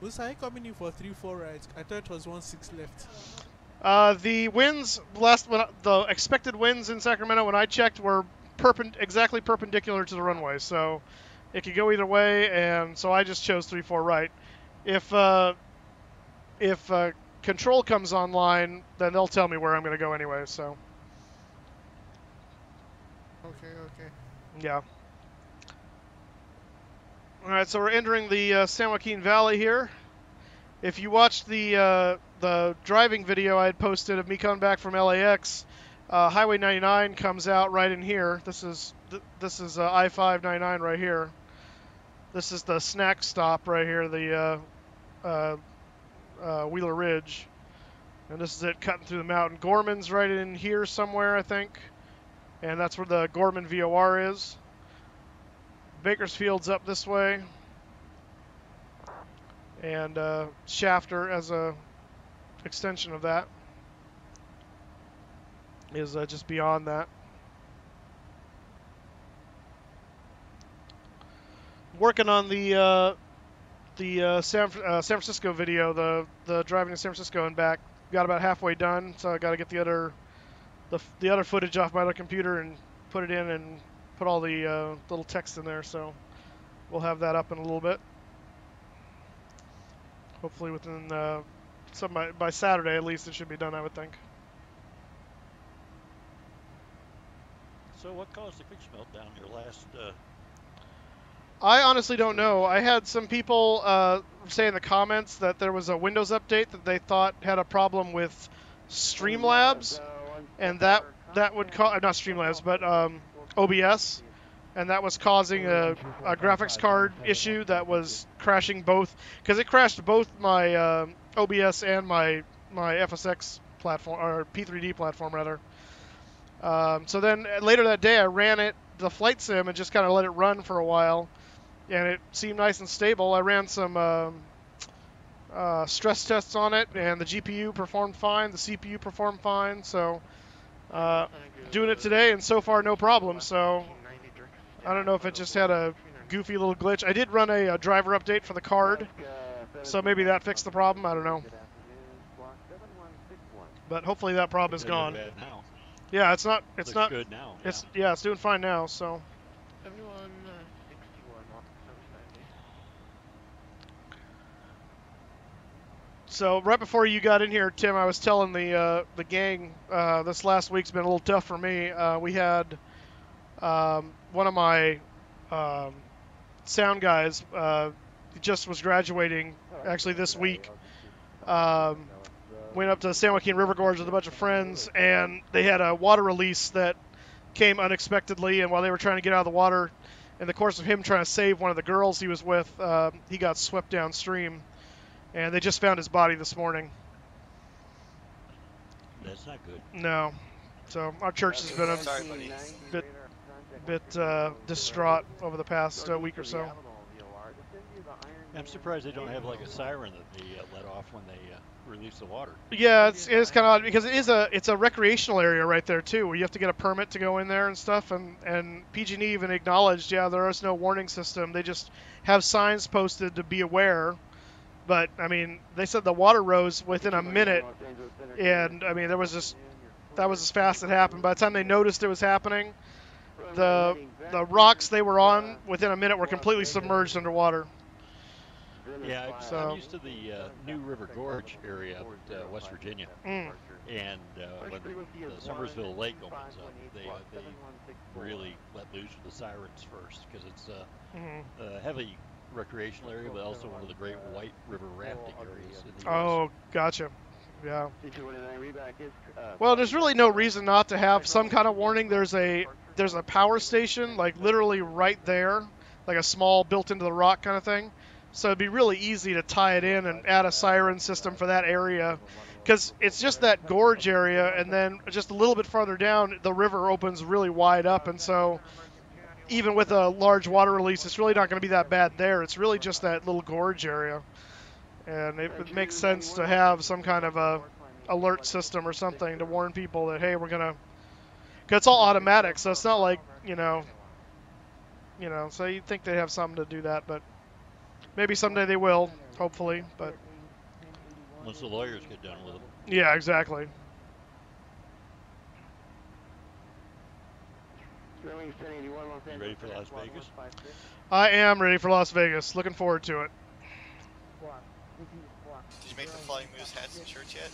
Was I coming in for 3-4 rides? I thought it was 1-6 left. The winds, the expected winds in Sacramento when I checked were exactly perpendicular to the runway, so it could go either way, and so I just chose 3-4 right. If control comes online, then they'll tell me where I'm going to go anyway, so. Okay. Yeah. Alright, so we're entering the San Joaquin Valley here. If you watched the driving video I had posted of me coming back from LAX, Highway 99 comes out right in here. This is I-599 right here. This is the snack stop right here, the Wheeler Ridge. And this is it cutting through the mountain. Gorman's right in here somewhere, I think. And that's where the Gorman VOR is. Bakersfield's up this way. And Shafter, as a extension of that, is just beyond that. Working on the San Francisco video, the driving to San Francisco and back. Got about halfway done, so I got to get the other footage off my other computer and put it in and put all the little text in there. So we'll have that up in a little bit. Hopefully within by Saturday at least it should be done, I would think. So what caused the quick meltdown your last... I honestly don't know. I had some people say in the comments that there was a Windows update that they thought had a problem with Streamlabs, and that would cause, not Streamlabs, but OBS, and that was causing a graphics card issue that was crashing both, because it crashed both my OBS and my FSX platform, or P3D platform rather. So then later that day I ran the flight sim and just kind of let it run for a while, and it seemed nice and stable. I ran some stress tests on it, and the GPU performed fine, the CPU performed fine, so doing it today, and so far no problem. So I don't know if it just had a goofy little glitch. I did run a driver update for the card, so maybe that fixed the problem. I don't know. But hopefully that problem is gone. Yeah, it's not good now. It's doing fine now, so. 71, 61, So right before you got in here, Tim, I was telling the gang this last week's been a little tough for me. We had one of my sound guys just was graduating actually this week. Went up to the San Joaquin River Gorge with a bunch of friends, and they had a water release that came unexpectedly. And while they were trying to get out of the water, in the course of him trying to save one of the girls he was with, he got swept downstream. And they just found his body this morning. That's not good. No. So our church has been a bit distraught over the past week or so. I'm surprised they don't have like a siren that they let off when they release the water. Yeah, it is kind of odd because it's a recreational area right there too, where you have to get a permit to go in there and stuff. And PG&E even acknowledged, yeah, there is no warning system. They just have signs posted to be aware. But I mean, they said the water rose within a minute, and I mean, that was as fast as it happened. By the time they noticed it was happening, the rocks they were on within a minute were completely submerged underwater. Yeah, So I'm used to the New River Gorge area up at West Virginia, and when the Summersville Lake opens up, they really let loose with the sirens first because it's a heavy recreational area, but also one of the great White River rafting areas in the US. Oh, gotcha. Yeah. Well, there's really no reason not to have some kind of warning. There's a power station, like literally right there, like a small built into the rock kind of thing. So it'd be really easy to tie it in and add a siren system for that area, because it's just that gorge area, and then just a little bit farther down, the river opens really wide up, and so even with a large water release, it's really not going to be that bad there. It's really just that little gorge area. And it makes sense to have some kind of a alert system or something to warn people that, hey, we're going to... Because it's all automatic, so it's not like, so you'd think they'd have something to do that, but maybe someday they will, hopefully, but... Once the lawyers get done with them. Yeah, exactly. You ready for Las Vegas? I am ready for Las Vegas. Looking forward to it. Did you make the Flying Moose hats and shirts yet?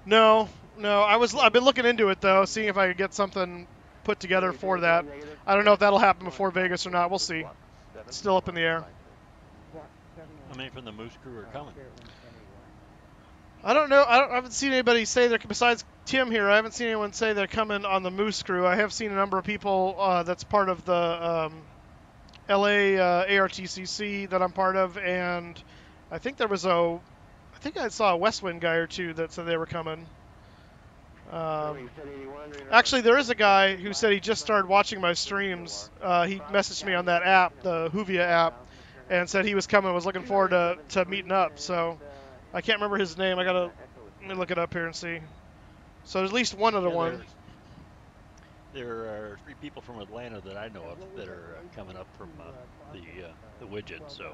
No. I've been looking into it though, seeing if I could get something put together for that. I don't know if that'll happen before Vegas or not. We'll see. It's still up in the air. How many from the Moose crew are coming? I don't know. I haven't seen anybody say they're, besides Tim here, I haven't seen anyone say they're coming on the Moose crew. I have seen a number of people that's part of the LA ARTCC that I'm part of, and I think there was I think I saw a WestWind guy or two that said they were coming. Actually, there is a guy who said he just started watching my streams. He messaged me on that app, the Hoovia app, and said he was coming, was looking forward to meeting up. So I can't remember his name. Let me look it up here and see. So there's at least one other one. There are 3 people from Atlanta that I know of that are coming up from the widget. So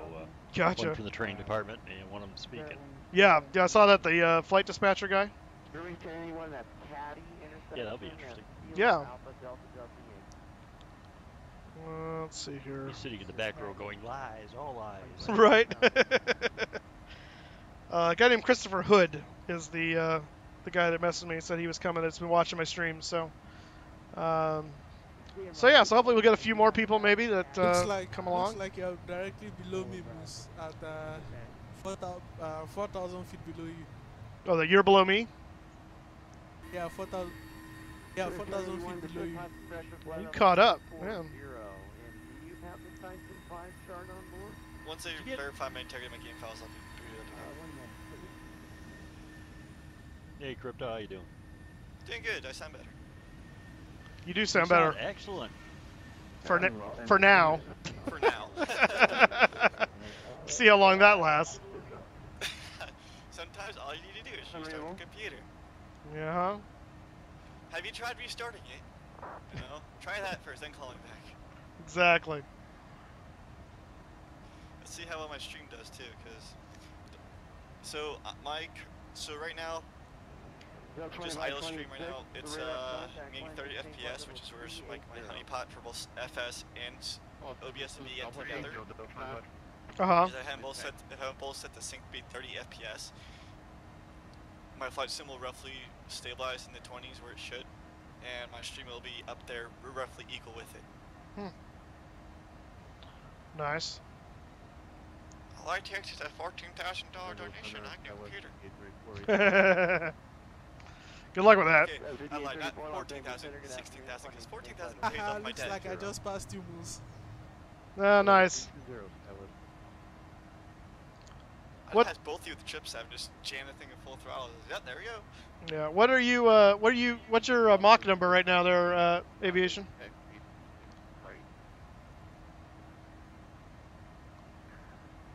gotcha. One from the training department and one of them speaking. Yeah, I saw that, the flight dispatcher guy. Yeah, that'll be interesting. Yeah. Let's see here. He's sitting in the back row going, lies, all lies. Right. A guy named Christopher Hood is the guy that messaged me and said he was coming. That's been watching my streams. So, so hopefully we'll get a few more people maybe that come along. Looks like you're directly below me, Moose, at 4,000 feet below you. Oh, that you're below me? Yeah, 4,000. Yeah, 4,000 feet below you. You caught up, man. Once they verify my integrity of my game files, I'll be booted up. Hey, Crypto, how you doing? Doing good. I sound better. You do sound better. Excellent. For now. For now. See how long that lasts. Sometimes all you need to do is restart the computer. Yeah. Have you tried restarting it? Try that first, then call it back. Exactly. Let's see how well my stream does too, because so right now, just idle stream right now. It's getting 30 FPS, which is where my honeypot for both FS and OBS and VN together. Uh-huh. I have both set to sync speed 30 FPS. my flight sim will roughly stabilize in the 20s where it should, and my stream will be up there roughly equal with it. Nice. I'd like to exit a $14,000 donation on computer. Good luck with that. Okay, I lied, not 14,000, 16,000, because 14,000 pays Haha, off my looks debt. like I just passed you, Moose. Nice. What? Has both of you with the chip set, just jam the thing in full throttle. Yep, there we go. Yeah. What's your Mach number right now there, Aviation?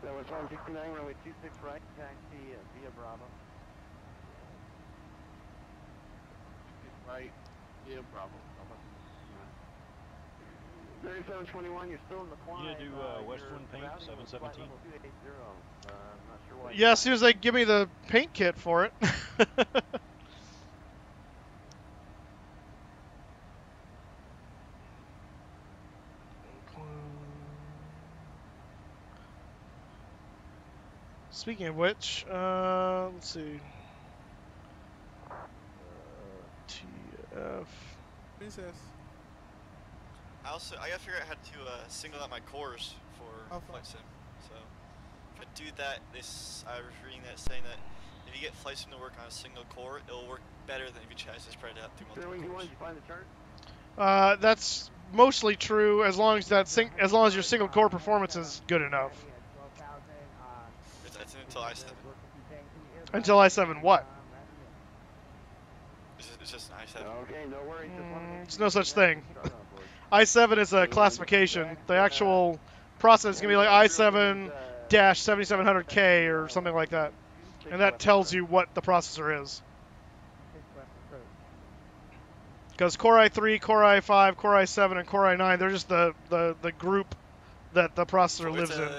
That was 169, runway 26 right, taxi via Bravo. Right, yeah, Bravo. 3721, you're still in the climb. You do WestWind paint 717? Not sure why. Yeah, as soon as they give me the paint kit for it. Speaking of which, let's see. TF. Princess. I gotta figure out how to single out my cores for flight sim. So if I do that, I was reading that saying that if you get flight sim to work on a single core, it'll work better than if you try to spread it out through multiple cores. Did you find the chart? That's mostly true as long as as long as your single core performance is good enough. That's until I7. Until I7 what? It's just an I7. Okay, no worries. It's no such thing. I7 is a classification. The actual process is going to be like i7-7700K or something like that. And that tells you what the processor is. Because Core i3, Core i5, Core i7, and Core i9, they're just the group that the processor lives in.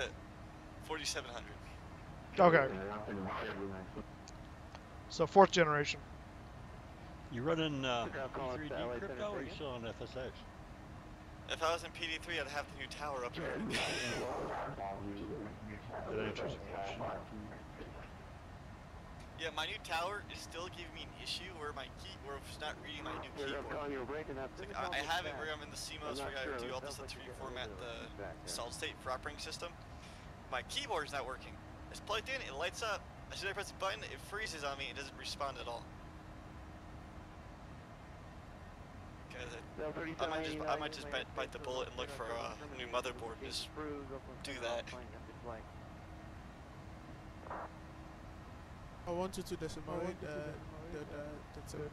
4700. Okay. So 4th generation. You running P3D crypto or are you still on FSX? If I was in PD3, I'd have the new tower up here. That answers the question. Yeah, my new tower is still giving me an issue where it's not reading my new keyboard. Like, I have it where I'm in the CMOS where I gotta do all this to reformat the solid state for operating system. My keyboard is not working. It's plugged in, it lights up. As soon as I press the button, it freezes on me, it doesn't respond at all. I might just bite the bullet and look for a new motherboard and just do that. I want you to decimate that 17.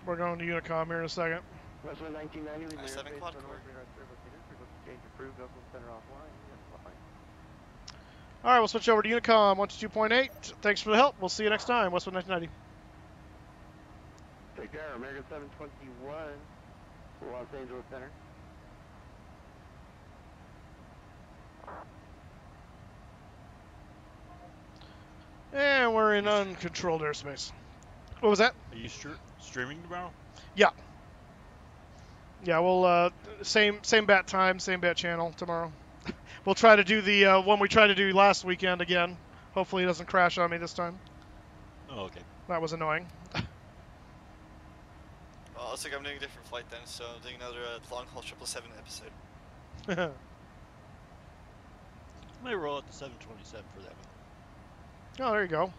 We're going to Unicom here in a second. I7 quad core. All right, we'll switch over to Unicom 122.8. Thanks for the help. We'll see you next time. WestWind 1990. Take care, American 721 for Los Angeles Center. And we're in uncontrolled airspace. What was that? Are you streaming tomorrow? Yeah. Yeah, we'll same bat time, same bat channel tomorrow. We'll try to do the one we tried to do last weekend again. Hopefully it doesn't crash on me this time. Oh, okay. That was annoying. Well, looks like I'm doing a different flight then, so I'm doing another long haul 777 episode. I may roll out the 727 for that one. Oh, there you go.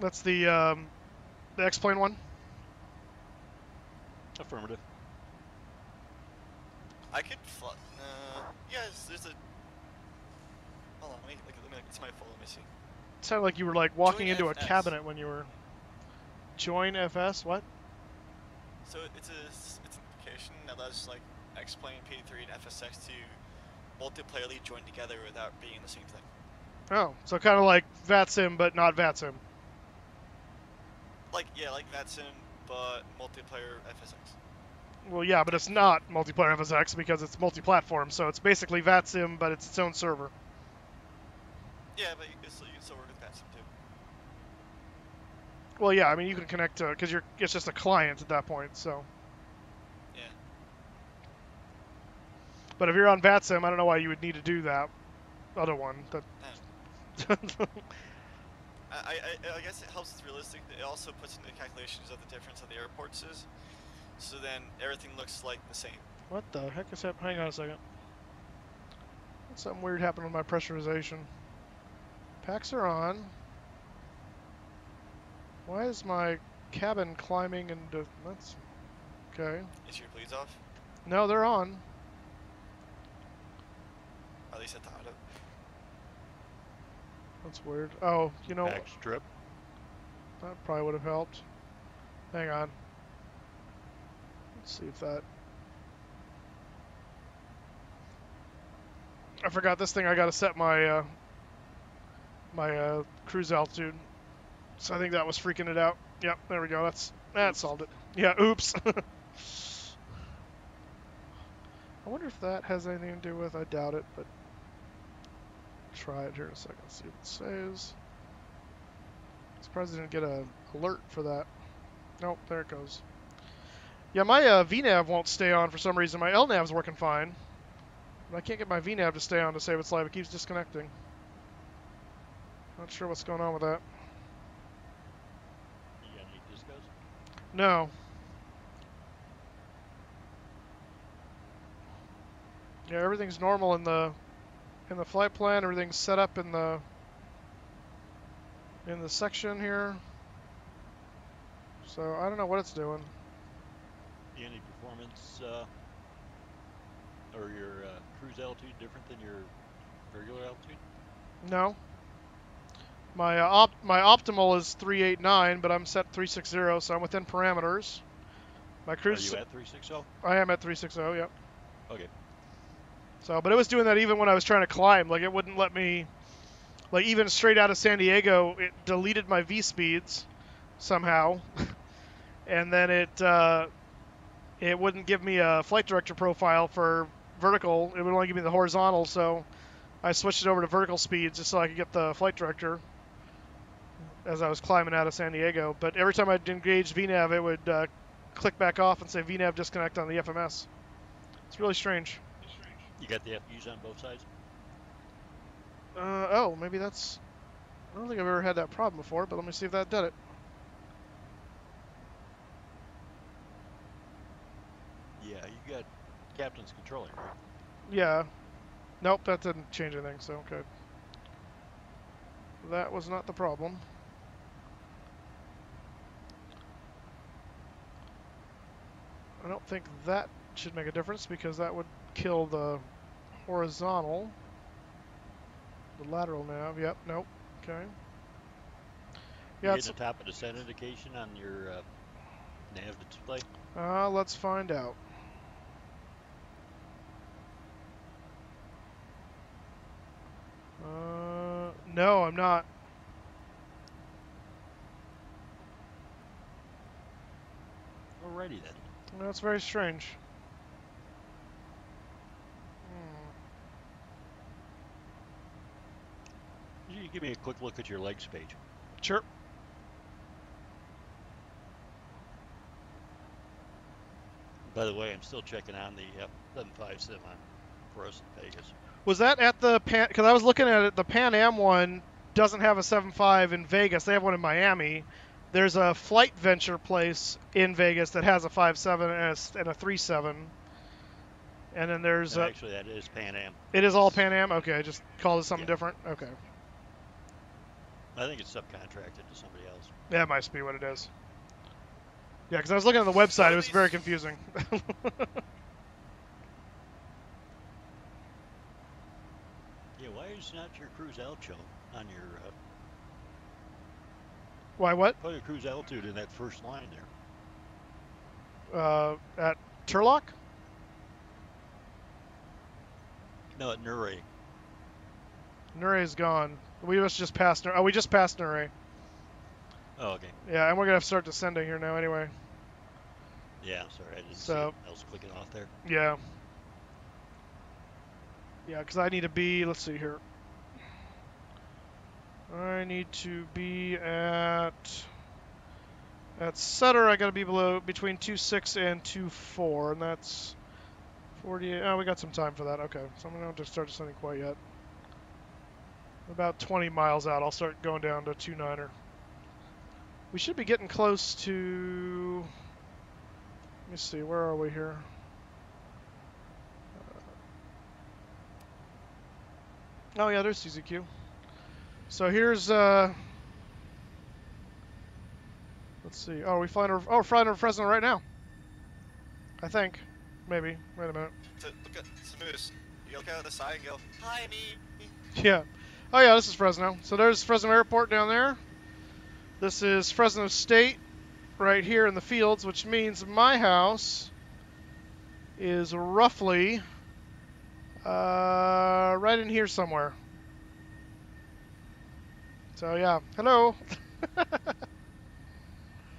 That's the X-plane one? Affirmative. I could fly. Yes, there's a. Hold on, let me. It's my fault. Let me see. It sounded like you were like walking Join into FS. a cabinet when you were. Join FS? What? So it's an application that allows like X-plane, PD3, and FSX to multiplayerly join together without being the same thing. Oh, so kind of like VATSIM, but not VATSIM. Like VATSIM, but multiplayer FSX. Well, yeah, but it's not multiplayer FSX because it's multi-platform, so it's basically VATSIM, but it's its own server. Yeah, but you can still work with VATSIM too. Well, yeah, I mean you can connect to because it's just a client at that point, so. Yeah. But if you're on VATSIM, I don't know why you would need to do that other one. That. I I guess it helps with realistic. It also puts into calculations of the difference of the airports is. So then everything looks like the same. What the heck is happening? Hang on a second. Something weird happened with my pressurization. Packs are on. Why is my cabin climbing into... That's... Okay. Is your bleeds off? No, they're on. At least at the auto. That's weird. Oh, you know... Back strip. That probably would have helped. Hang on. Let's see if that... I forgot this thing. I got to set my cruise altitude. So I think that was freaking it out. Yep, there we go. That solved it. Yeah, oops. I wonder if that has anything to do with. I doubt it, but try it here in a second. See what it says. Surprised I didn't get a alert for that. Nope, there it goes. Yeah, my VNav won't stay on for some reason. My LNAV's working fine. But I can't get my VNav to stay on to save its life. It keeps disconnecting. Not sure what's going on with that. You got any discos? No. Yeah, everything's normal in the flight plan. Everything's set up in the section here. So I don't know what it's doing. Any performance or your cruise altitude different than your regular altitude? No. My my optimal is 389, but I'm set 360, so I'm within parameters. My cruise. Are you at 360? I am at 360. Yep. Okay. So, but it was doing that even when I was trying to climb. Like, it wouldn't let me. Like, even straight out of San Diego, it deleted my V speeds somehow, and then it wouldn't give me a flight director profile for vertical. It would only give me the horizontal. So I switched it over to vertical speeds just so I could get the flight director as I was climbing out of San Diego. But every time I'd engage VNav, it would click back off and say VNav disconnect on the FMS. It's really strange. You got the FUs on both sides? Oh, maybe that's... I don't think I've ever had that problem before, but let me see if that did it. Yeah, you got captain's controlling, right? Yeah. Nope, that didn't change anything, so okay. That was not the problem. I don't think that should make a difference because that would kill the horizontal. The lateral nav, yep, nope, okay. You Yeah, getting the top of descent indication on your nav display? Let's find out. No, I'm not. Alrighty then. That's very strange. You give me a quick look at your legs page. Sure. By the way, I'm still checking on the F-75 sim for us in Vegas. Was that at the Pan? Because I was looking at it. The Pan Am one doesn't have a 7.5 in Vegas. They have one in Miami. There's a Flight Venture place in Vegas that has a 5.7 and a 3.7. And then there's actually, that is Pan Am. It is all Pan Am. Okay, I just called it something different. Okay. I think it's subcontracted to somebody else. That must be what it is. Yeah, because I was looking at the website. It was very confusing. Yeah, why is not your cruise altitude on your... Why what? Put your cruise altitude in that first line there. At Turlock? No, at Nure. Nure's gone. We just passed Nure. Oh, we just passed Nure. Oh, okay. Yeah, and we're going to have to start descending here now anyway. Yeah, sorry, I didn't see it. I was clicking off there. Yeah. Yeah, because I need to be, let's see here. I need to be at Sutter, I got to be between 2.6 and 2.4, and that's 48. Oh, we got some time for that. Okay, so I'm going to have to start descending quite yet. About 20 miles out, I'll start going down to 2.9er. We should be getting close to... Let me see, where are we here? Oh yeah, there's CZQ. So here's... let's see. Oh, we're flying over Fresno right now. I think. Maybe. Wait a minute. Look at the moose. You look out the side and go, hi, me. Yeah. Oh yeah, this is Fresno. So there's Fresno Airport down there. This is Fresno State right here in the fields, which means my house is roughly right in here somewhere. So yeah, hello.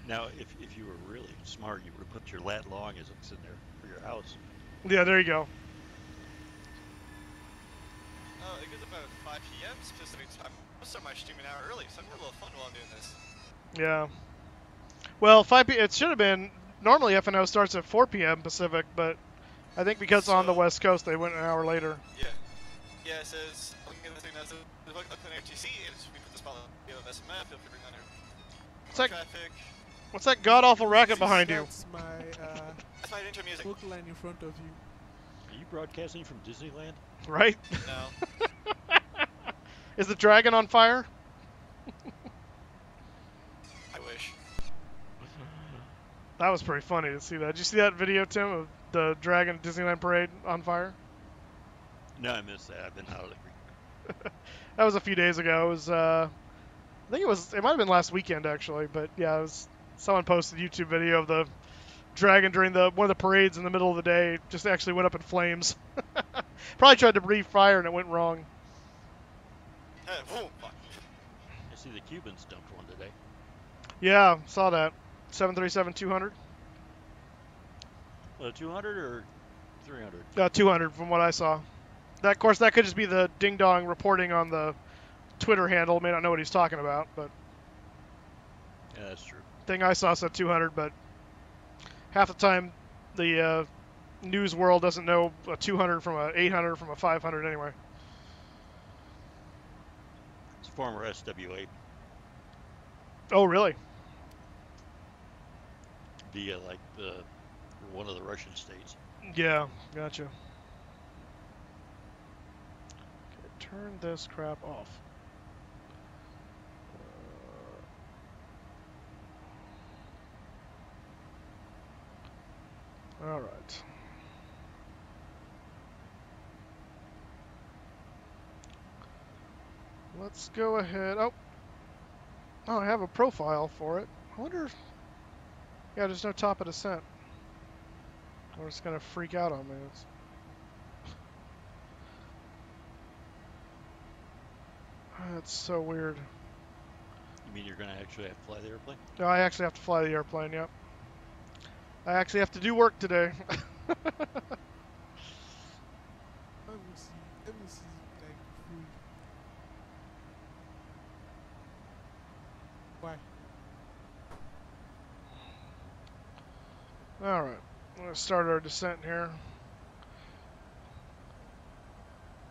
Now, if you were really smart, you would have put your lat long as it's in there for your house. Yeah, there you go. Oh, it goes about 5 p.m. Pacific time. I'll start my stream an hour early, so I'm having a little fun while I'm doing this. Yeah. Well, 5 p.m. It should have been. Normally, FNO starts at 4 p.m. Pacific, but I think because it's on the West Coast, they went an hour later. Yeah. Yeah, it says, looking at the thing now, the Oakland RTC, and we put the spot on SMF, feel free to bring on there. Traffic. What's that god-awful racket behind you? That's my, that's my intro music. book line in front of you. Are you broadcasting from Disneyland? Right? No. Is the dragon on fire? I wish. That was pretty funny to see that. Did you see that video, Tim, of the Dragon Disneyland Parade on fire? No, I missed that. I've been out of the creek. That was a few days ago. It was, I think it might have been last weekend, actually. But, yeah, it was, someone posted a YouTube video of the dragon during one of the parades in the middle of the day. Just actually went up in flames. Probably tried to breathe fire, and it went wrong. Whoa, fuck. I see the Cubans dumped one today. Yeah, saw that. 737-200. 200 or 300? 200 from what I saw. That, of course, that could just be the ding-dong reporting on the Twitter handle. May not know what he's talking about, but... Yeah, that's true. Thing I saw said 200, but half the time the news world doesn't know a 200 from a 800 from a 500 anyway. It's former SWA. Oh, really? Via, like, one of the Russian states. Yeah, gotcha. Okay, turn this crap off. All right. Let's go ahead. Oh, I have a profile for it. I wonder if... Yeah, there's no top of descent. Or it's going to freak out on me. That's so weird. You mean you're going to actually have to fly the airplane? No, I actually have to fly the airplane, yep. I actually have to do work today. Let me see, like, food. Why? Alright, I'm going to start our descent here.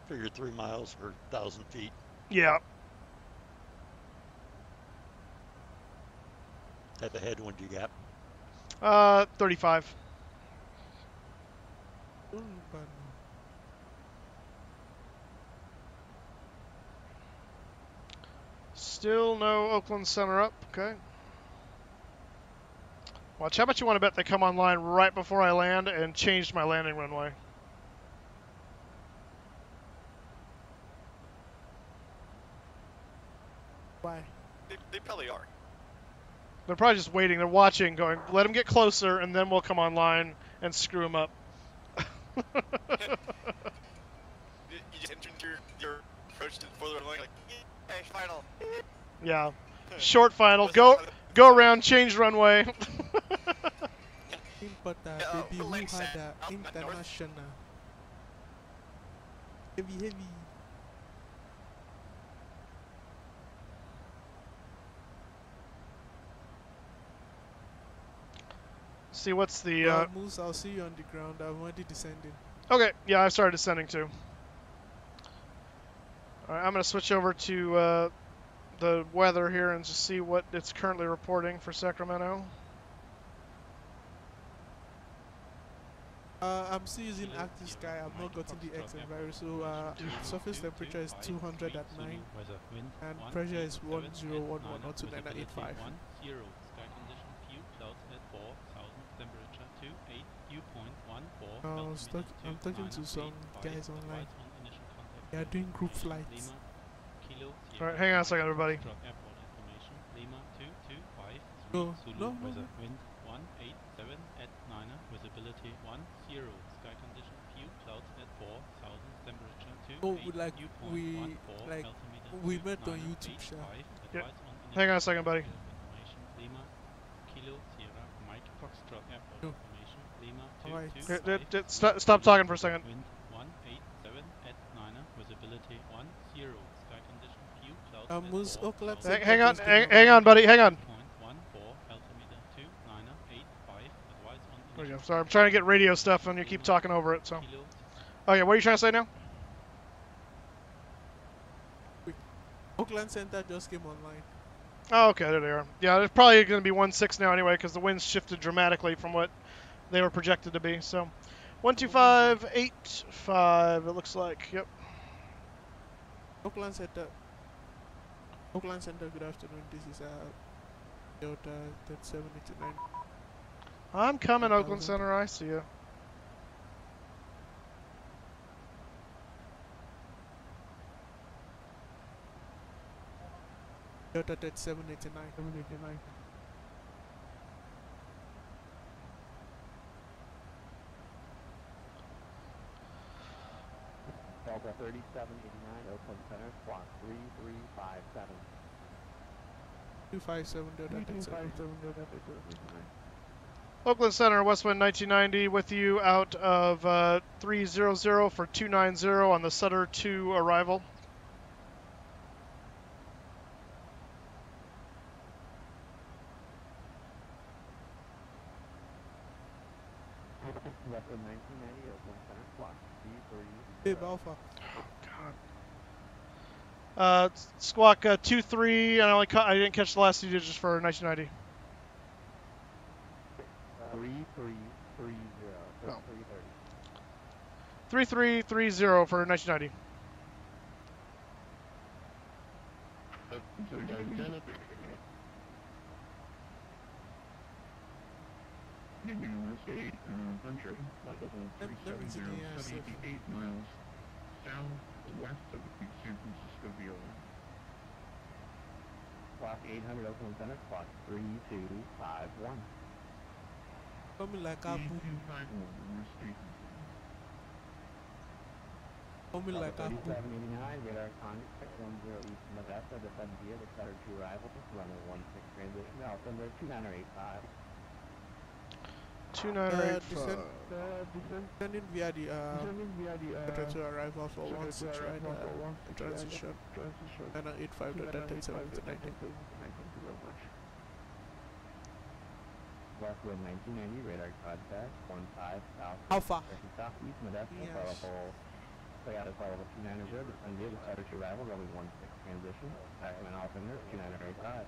Figure 3 miles for 1,000 feet. Yeah. Type of headwind you got? 35. Still no Oakland Center up, okay. Watch, how much you want to bet they come online right before I land and change my landing runway? Why? They probably are. They're probably just waiting. They're watching, going, let them get closer, and then we'll come online and screw them up. You just enter your approach to before they're going like, hey, final. Yeah. Short final. Go around, change runway. Baby, who had international? Heavy. See what's the Moose, I'll see you on the ground. I'm already descending. Okay, yeah, I started descending too. All right, I'm going to switch over to the weather here and just see what it's currently reporting for Sacramento. I'm still using active sky. I've not gotten the XM virus, so surface temperature is 200 at 9, and pressure is 1011 or 2985. I'm talking to some guys online. They are doing group flights. All right, hang on a second, everybody. No. Oh, we met on YouTube, sure. Yeah. Hang on a second, buddy. Alright. Stop talking for a second. Moose Oakland. Hang on, buddy. Hang on. There we go. Sorry, I'm trying to get radio stuff and you keep talking over it. So. Oh yeah, what are you trying to say now? Oakland Center just came online. Oh, okay, there they are. Yeah, there's probably going to be 1.6 now anyway, because the winds shifted dramatically from what they were projected to be. So, 125.85. It looks like. Yep. Oakland Center. Oakland Center. Good afternoon. This is Delta 3789. I'm coming, Oakland Center. I see you. Delta 3789. Delta 3789, Oakland Center, squawk 3357. 257 Delta 3789. Oakland Center, WestWind 1990, with you out of 300 for 290 on the Sutter 2 arrival. WestWind 1990, Oakland Center, squawk 330. Bib Alpha. Oh God. Squawk 23, and I didn't catch the last two digits for 1990. 3330. Oh. 3330 for 1990. Let me see the 78 miles southwest of the San Francisco VOR. Clock 800 Oakland Center, clock 3251. Coming like a boom. 3789, radar contact 10 east Modesto, descend via the Sutter 2 arrival, runway 16 transition, altimeter 2985. 2985. Descending via the to arrival for 16 right transition. 985 to 37 to 19. WestWind 1990, radar contact 15 south. Alpha. Southeast Modesto, Yes. Toyota level 290, descend via the Sutter 2 arrival, runway 16 transition, Sacramento altimeter 2985.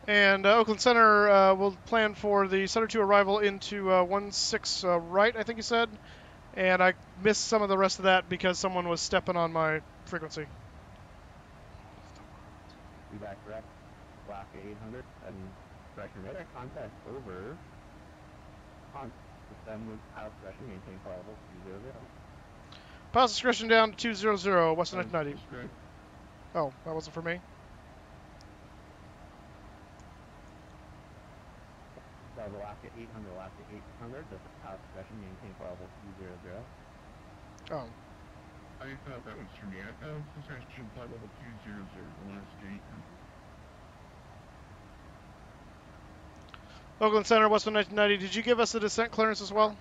And Oakland Center will plan for the Sutter 2 arrival into 16 right, I think you said. And I missed some of the rest of that because someone was stepping on my frequency. Be back direct, block 800, and direction radar contact over. On descend with pilot discretion, maintain flight level 200. Pilot discretion down to 200, Western 1990. Oh, that wasn't for me. Alaska 800, Alaska 800, the pilot discretion, maintain flight level 200. Oh. I thought that was for me. I was discretion flight level 200, Alaska 800. Oakland Center, Western 1990. Did you give us a descent clearance as well?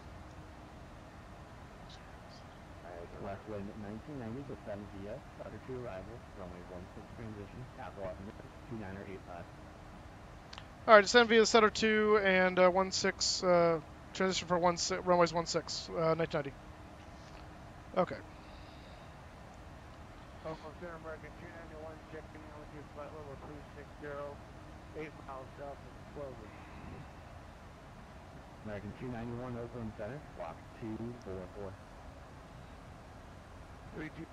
WestWind 1990, descend via Sutter 2 arrival, runway 16 transition, capital altimeter 2985. All right, descend via Sutter 2 and 16 transition for runways 16, 1990. Okay. Oakland Center, American 291, checking in with you, flight level 360, 8 miles south of Clovis. American 291, Oakland Center, block 244. 32.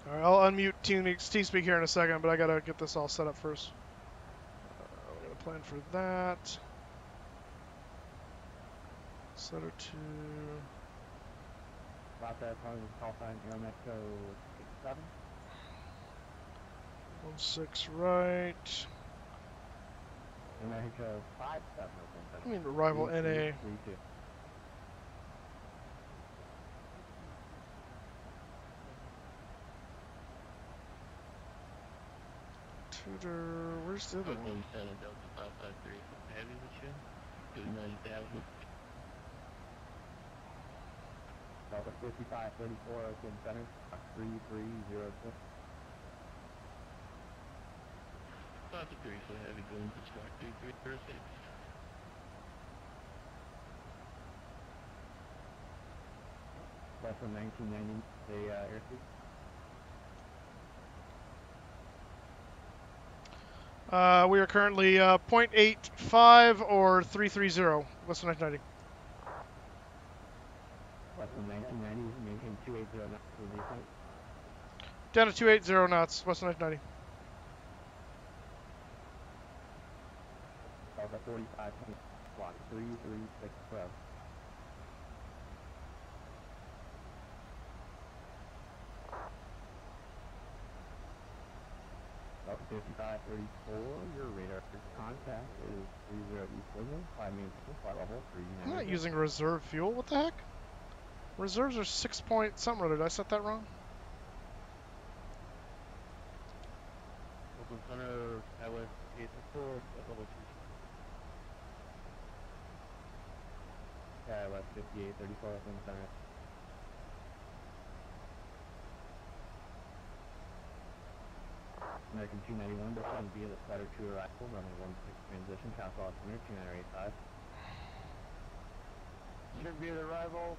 All right, I'll unmute TeamSpeak here in a second, but I gotta get this all set up first. We're gonna plan for that. Setter to. About that, call sign Aeromexico 67. 16 right. Aeromexico 57. I mean, arrival NA. 32. Tutor, where's the other one? Delta 553 heavy with you. 290,000. Delta 5534, Oakland Center, 3306. 553 for heavy going to squawk 3306. Less than 1990, the airspeed. We are currently 0.85 or 330, West 990. Less than 1990, maintain 280 knots for the descent. Down to 280 knots, West 990. Delta 45, block 3360. Delta 5534, your radar contact is 30 East Signal, 5 main flight level 390. I'm not using reserve fuel, what the heck? Reserves are 6 point something or other. Did I set that wrong? Oakland Center, Highway 864, level 2. Yeah, West 5834, Oakland Center. American 291, descend via the Spider 2 arrival, runway 16 transition, Castle Center, 2985. Should be the arrival.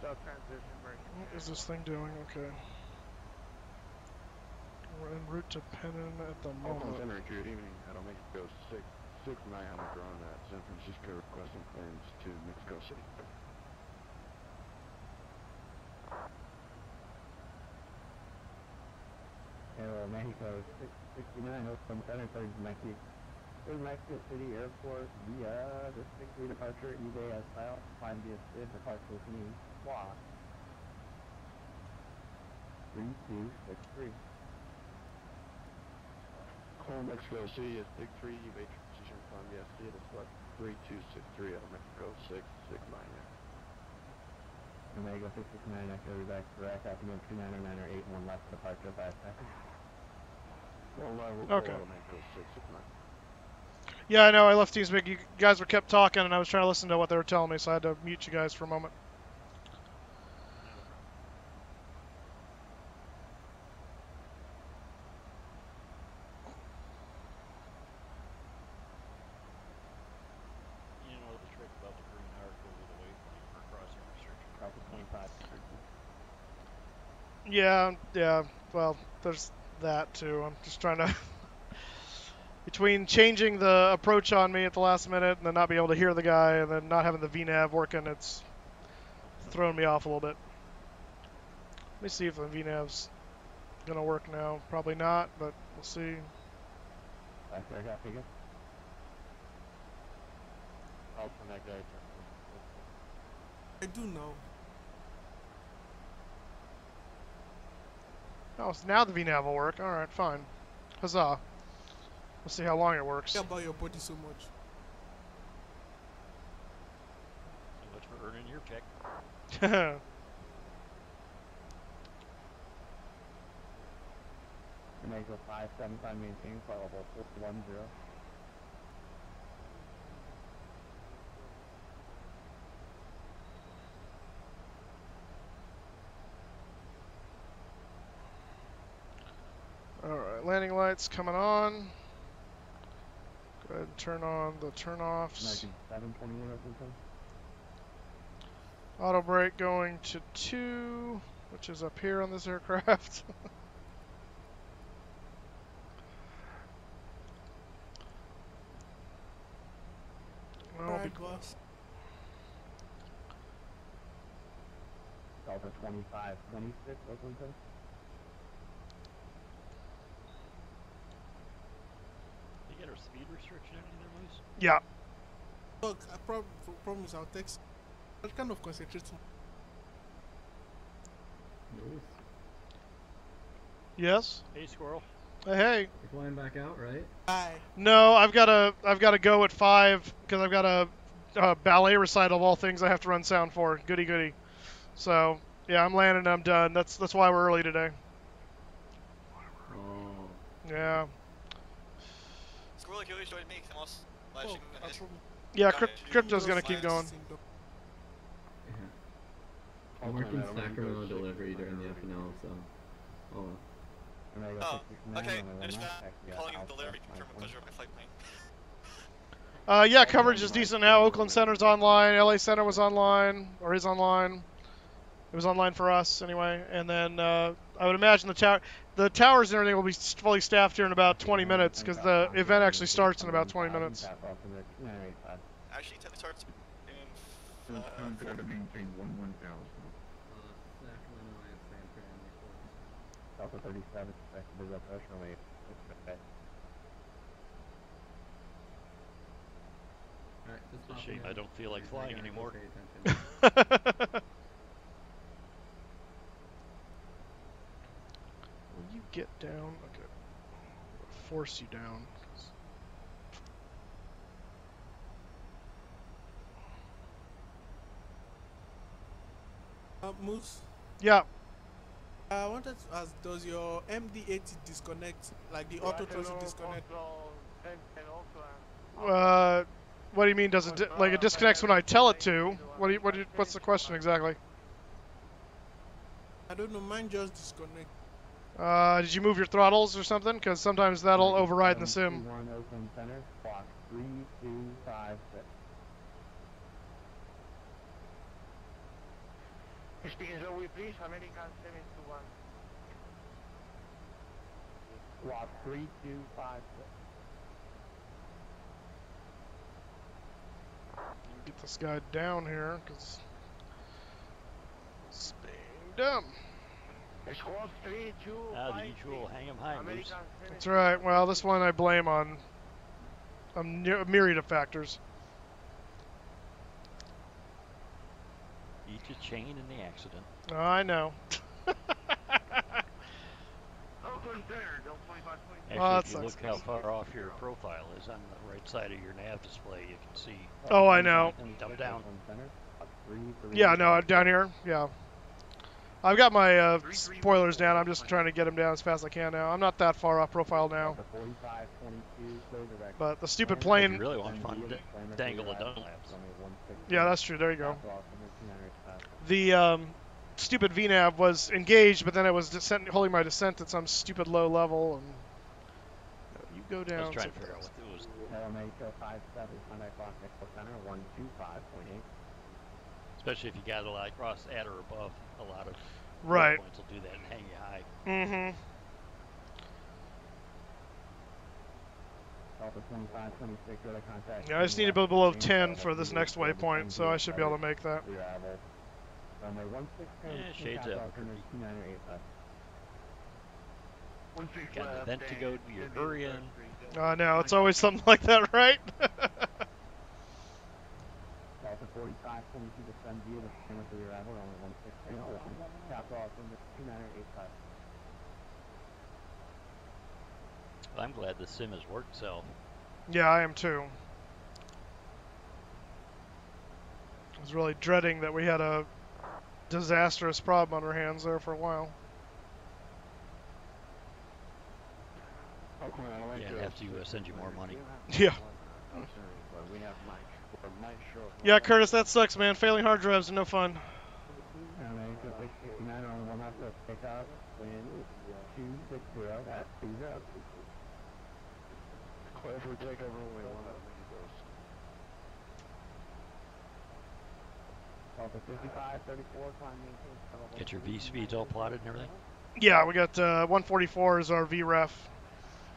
South transition, American. What is this thing doing? Okay. We're en route to Penn at the Oakland moment. Center, good evening. Addon Mexico 6900 on at San Francisco, requesting claims to Mexico City. Hello, Mexico 669, Oakland Center, turning to Mexico City Airport via the 63 departure, eBay as style, climb via SID, departure Canadian squawk 3263. Call Mexico City is Big 3, eBay transition from SC to select 3263 at Mexico 669. Omega 669, echo back direct, afternoon 299 or 81 left departure 5 seconds. Okay. Yeah, I know. I left TeamSpeak. You guys were kept talking, and I was trying to listen to what they were telling me, so I had to mute you guys for a moment. You know the trick about the green arc over the waypoint for crossing restriction. Alpha 25. Yeah. Well, there's that too. I'm just trying to between changing the approach on me at the last minute and then not being able to hear the guy and then not having the VNav working, it's throwing me off a little bit. Let me see if the VNav's gonna work now. Probably not, but we'll see. Baxter Cat figure. I'll connect that. I do know. Oh, so now the VNav will work. All right, fine. Huzzah. We'll see how long it works. Care about your body so much. So much for earning your check. Omega 575, maintain flight level 410. All right, landing lights coming on. Go ahead and turn on the turn-offs. Auto brake going to 2, which is up here on this aircraft. Alright, boss. Delta 25, 26, Oakland. You get our speed restriction anything there, Moose? Yeah. Look, I promise I'll text. I'll kind of concentrate on. Yes. Hey, Squirrel. Hey. You're flying back out, right? Hi. No, I've got to go at 5 because I've got a ballet recital of all things I have to run sound for. Goody goody. So yeah, I'm landing and I'm done. That's why we're early today. Oh. Yeah. Squirrel, you always join me. Vamos. Yeah, Crypto's gonna keep going. I'm working Sacramento delivery during the FNL, so. Oh. Oh, okay. I just calling you delivery confirm a pleasure of my flight plane. Yeah, coverage is decent now. Oakland Center's online. LA Center was online, or is online. It was online for us anyway. And then I would imagine the towers and everything will be fully staffed here in about 20 minutes because the event actually starts in about 20 minutes. Actually, it starts in. Delta 37, expected operationally. It's a shame I don't feel like flying anymore. Will you get down? Okay. I'll force you down. Moose? Yeah. I wanted to ask, does your MD-80 disconnect, like the auto throttle disconnect? What do you mean? Does it like it disconnects when I tell it to? What's the question exactly? I don't know. Mine just disconnect. Did you move your throttles or something? Because sometimes that'll override in the sim. Oakland Center, clock 3256. Speaking Zoe, please, American 721. Squawk 3256. Get this guy down here, because it's being dumb. Squawk 3256. The usual hang 'em high, Moose. That's right. Well, this one I blame on a myriad of factors. Each a chain in the accident. Oh, I know. Actually, Oh, if you look how far off your profile is on the right side of your nav display, you can see. Oh, I know. Dump down. Yeah, no, down here. Yeah. I've got my spoilers down. I'm just trying to get them down as fast as I can now. I'm not that far off profile now. But the stupid plane. You really want fun dangle a Dunlaps. Yeah, that's true. There you go. The stupid VNAV was engaged, but then it was holding my descent at some stupid low level. And you go down. I was trying to figure out what it was. Especially if you got to like cross at or above a lot of right points will do that and hang you high. Mm-hmm. Yeah, I just need to be below 10 for this next waypoint, so I should be able to make that. Yeah, shades up. Got an event to go to, you're hurrying. No, it's always something like that, right? I'm glad the sim has worked itself. Yeah, I am too. I was really dreading that we had a disastrous problem on our hands there for a while. Yeah, I'd have to send you more money. Yeah. Yeah, Curtis, that sucks, man. Failing hard drives are no fun. America 669 on 1 after takeoff, wind 260, at 20. Clear for takeover runway 1 at Delta 55, 34, climb maintain. Get your V speeds all plotted and everything? Yeah, we got 144 is our VREF.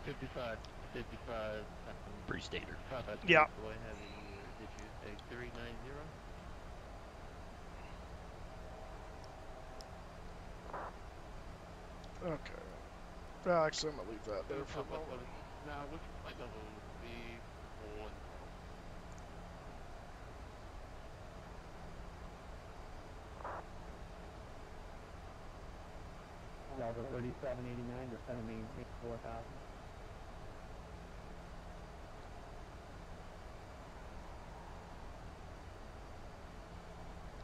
55, 55. Pretty standard. Yeah. Go ahead and did you say 390? Okay. Actually, I'm gonna leave that there for a moment. Now, which flight level would be 1? Delta 3789, descend and maintain 4000.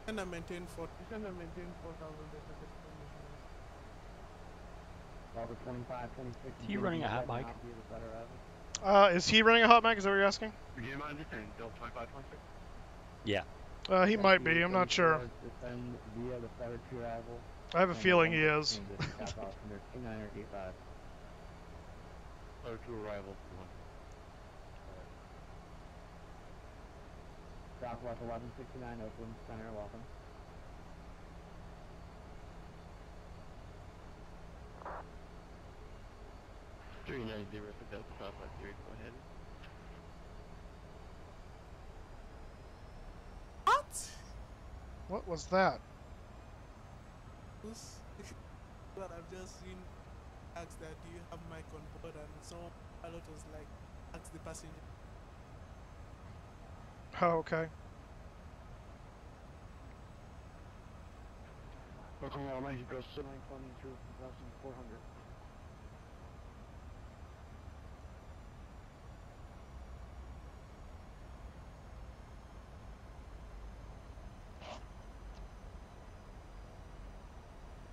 And I maintain 40. Delta 25, 26. Is he running a hot mic? Is he running a hot mic? Is that what you're asking? Do you mind understanding Delta 25, 26? Yeah. He might be. I'm not sure. Descend via the feather to arrival. I have a feeling he is. Feather to arrival 1. Southwest 1169, Oakland Center, welcome. for Delta 553, go ahead. What? What was that? But I've just seen ask that do you have mic on board, and some pilot was like, ask the passenger. Oh, okay. Welcome on Mexico 922, 1400.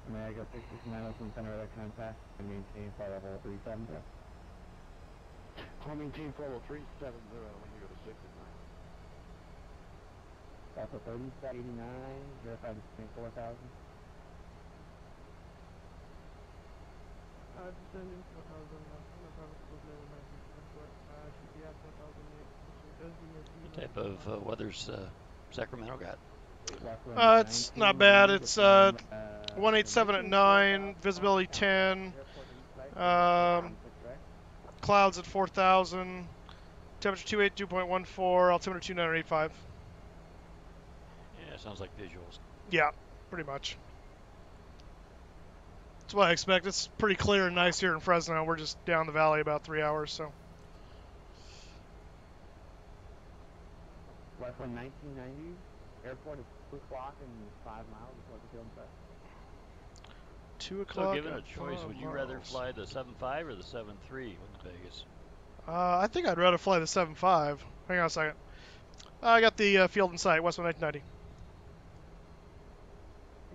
America 669, Oakland Center, other contact, and maintain flight level 370. Call maintain flight level 370 when you go to 69. Delta 3789, verify the 24,000. Descending 4,000, What type of weather's Sacramento got? It's not bad. It's 187 at 9, visibility 10, clouds at 4,000, temperature 282.14, altimeter 2985. Yeah, sounds like visuals. Yeah, pretty much. That's what I expect. It's pretty clear and nice here in Fresno. We're just down the valley about 3 hours, so. WestWind 1990, airport is 2 o'clock and 5 miles before the field set. 2 o'clock. So given a choice, would you rather fly the 7.5 or the 7.3 in Vegas? I think I'd rather fly the 7.5. Hang on a second. I got the field in sight, WestWind 1990.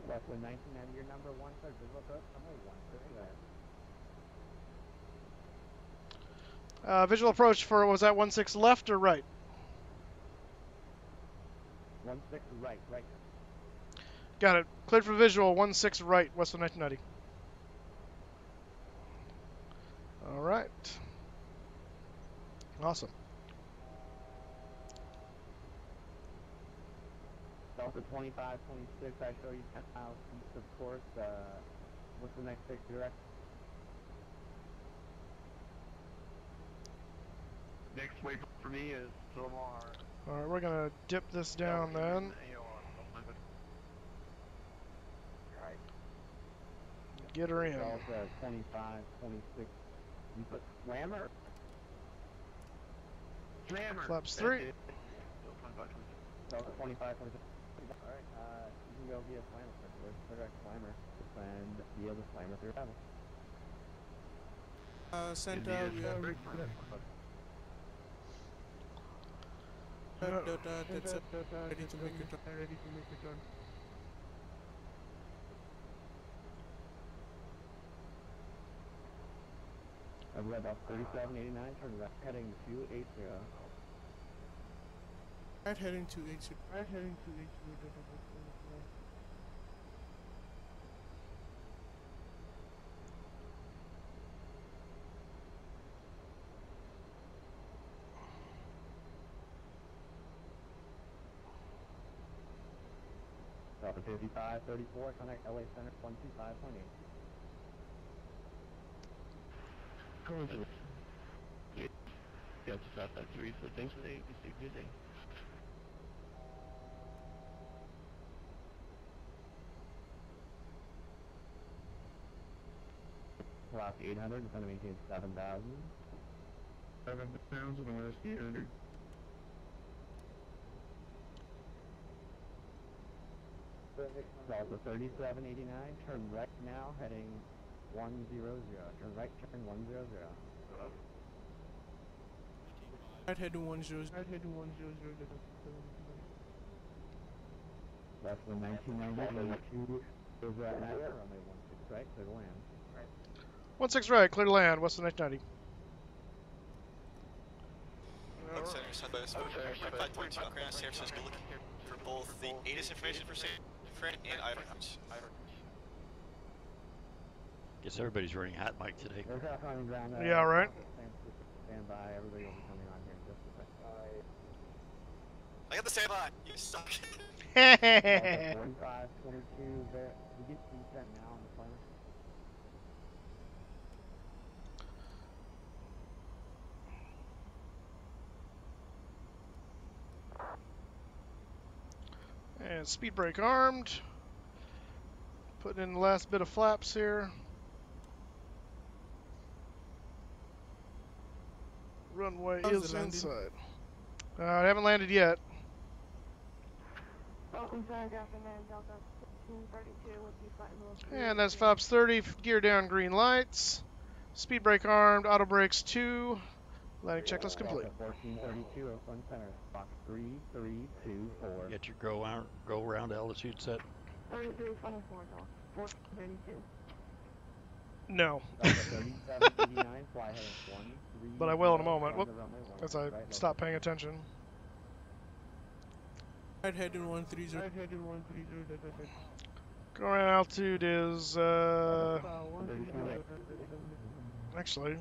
WestWind 1990, your number 1 third, visual approach, number 1 third. Visual approach for, was that 16 left or right? 16 right, right. Got it. Cleared for visual, 16 right, WestWind 1990. All right. Awesome. Delta 25, 26, I show you 10 miles east of course. What's the next fixed direction? Next waypoint for me is Lamar. All right, we're going to dip this down then. Get her in. Delta 25, 26. You put slammer? Slammer! Flaps 3. Delta 25, 26. Alright, you can go via slammer. Direct slammer. And via the slammer through travel. Center, we are ready to make a turn. I've read about 3789, turn left, heading to 80. Right heading to 80. Delta 5534, contact LA Center 125.8. Going to Delta 553, so thanks for the good day. Velocity 800, descend to maintain 7,000. 7,000, where's 800? Delta 3789, turn right now, heading 100. Turn right, turn 100. Right heading 100. Right heading 100. Less than 1990, is right now, runway 16 right, clear to land. 16 right, clear to land, west of 990. Center, southwest, 5.2 ground, San Francisco, looking for both the ATIS information for San Fran and Ivory. Guess everybody's running hot mic today. Yeah, right. Stand by, everybody will be coming on here in just a second. I got the standby. You suck. 45, 22, we get descent now on the plane. And speed brake armed. Putting in the last bit of flaps here. Runway is inside. I haven't landed yet. Welcome to Delta Delta 1532 with you flight And that's flaps 30, gear down, green lights. Speed brake armed, auto brakes 2. Landing checklist complete. 1432, Oakland Center, box 3324. Get your go round altitude set. 3324, 1432. No. 3789, fly heading 13. But I will in a moment. Whoop. As I stop paying attention. Right heading 130. Right heading 130. Go around altitude is actually.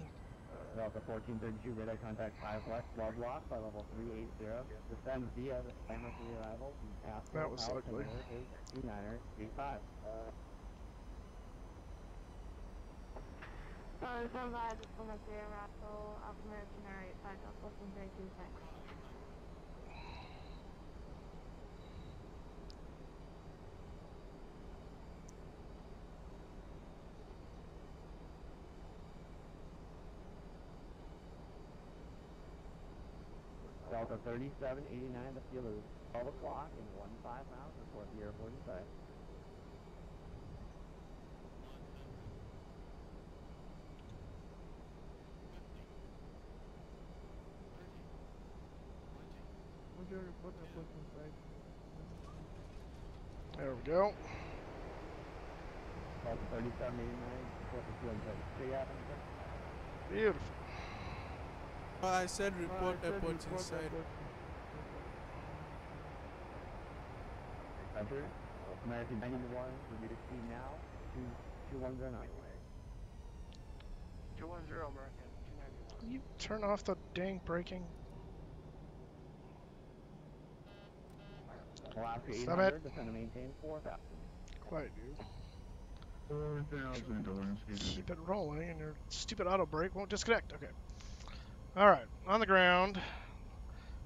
Delta 1432, radar contact 5 left, log lock by level 380. Descend via the timer for the arrival. That was ugly. 2985. Stand by, just one up there, Russell, Alpha American Air 85, Delta 1432, thanks. Delta 3789, the field is 12 o'clock and 15 miles, report the airport inside. There we go. Delta 3789, report the field inside. See ya. Beautiful. I said report airport inside. Roger. American 91, review to speed now. 210 knot. 210 American. Can you turn off the dang braking? Velocity Stop 800, it. descend to maintain 4,000. Quiet, dude. 4,000. Keep it rolling, and your stupid auto brake won't disconnect. Okay. All right, on the ground.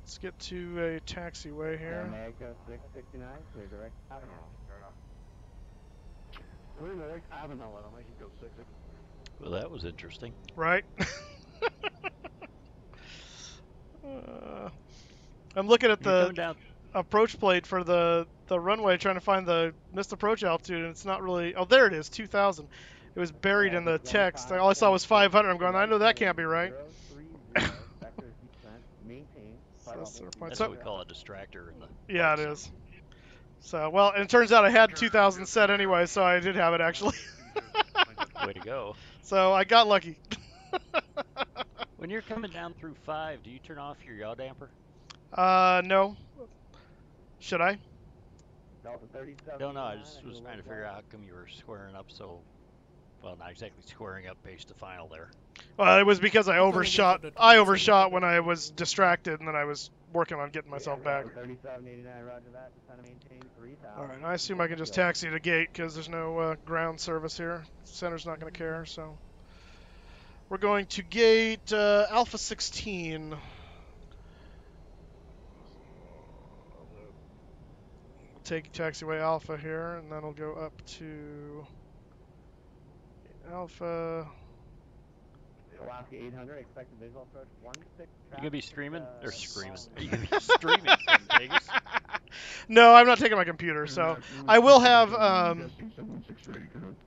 Let's get to a taxiway here. America 669, clear direct Addon. Clear direct Addon, I'll let them make you go 60. Well, that was interesting. Right? I'm looking at the approach plate for the runway, trying to find the missed approach altitude, and it's not really. Oh, there it is, 2,000. It was buried in the text. All I saw was 500. I'm going, I know that can't be right. That's what we call a distractor. Yeah, it is. So, well, and it turns out I had 2,000 set anyway, so I did have it actually. Way to go. So I got lucky. When you're coming down through 5, do you turn off your yaw damper? No. Should I? No, I just was trying to figure out how come you were squaring up so Well, not exactly squaring up base to final there. Well, it was because I overshot. I overshot when I was distracted, and then I was working on getting myself back. 3789, roger that. Just trying to maintain 3,000. All right, I assume I can just taxi to gate because there's no ground service here. Center's not going to care, so we're going to gate Alpha 16. Take taxiway Alpha here, and then I'll go up to Alpha. Alaska 800, expected visual approach 16. You gonna be streaming or screaming? Are you gonna be streaming from Vegas? No, I'm not taking my computer, so I will have.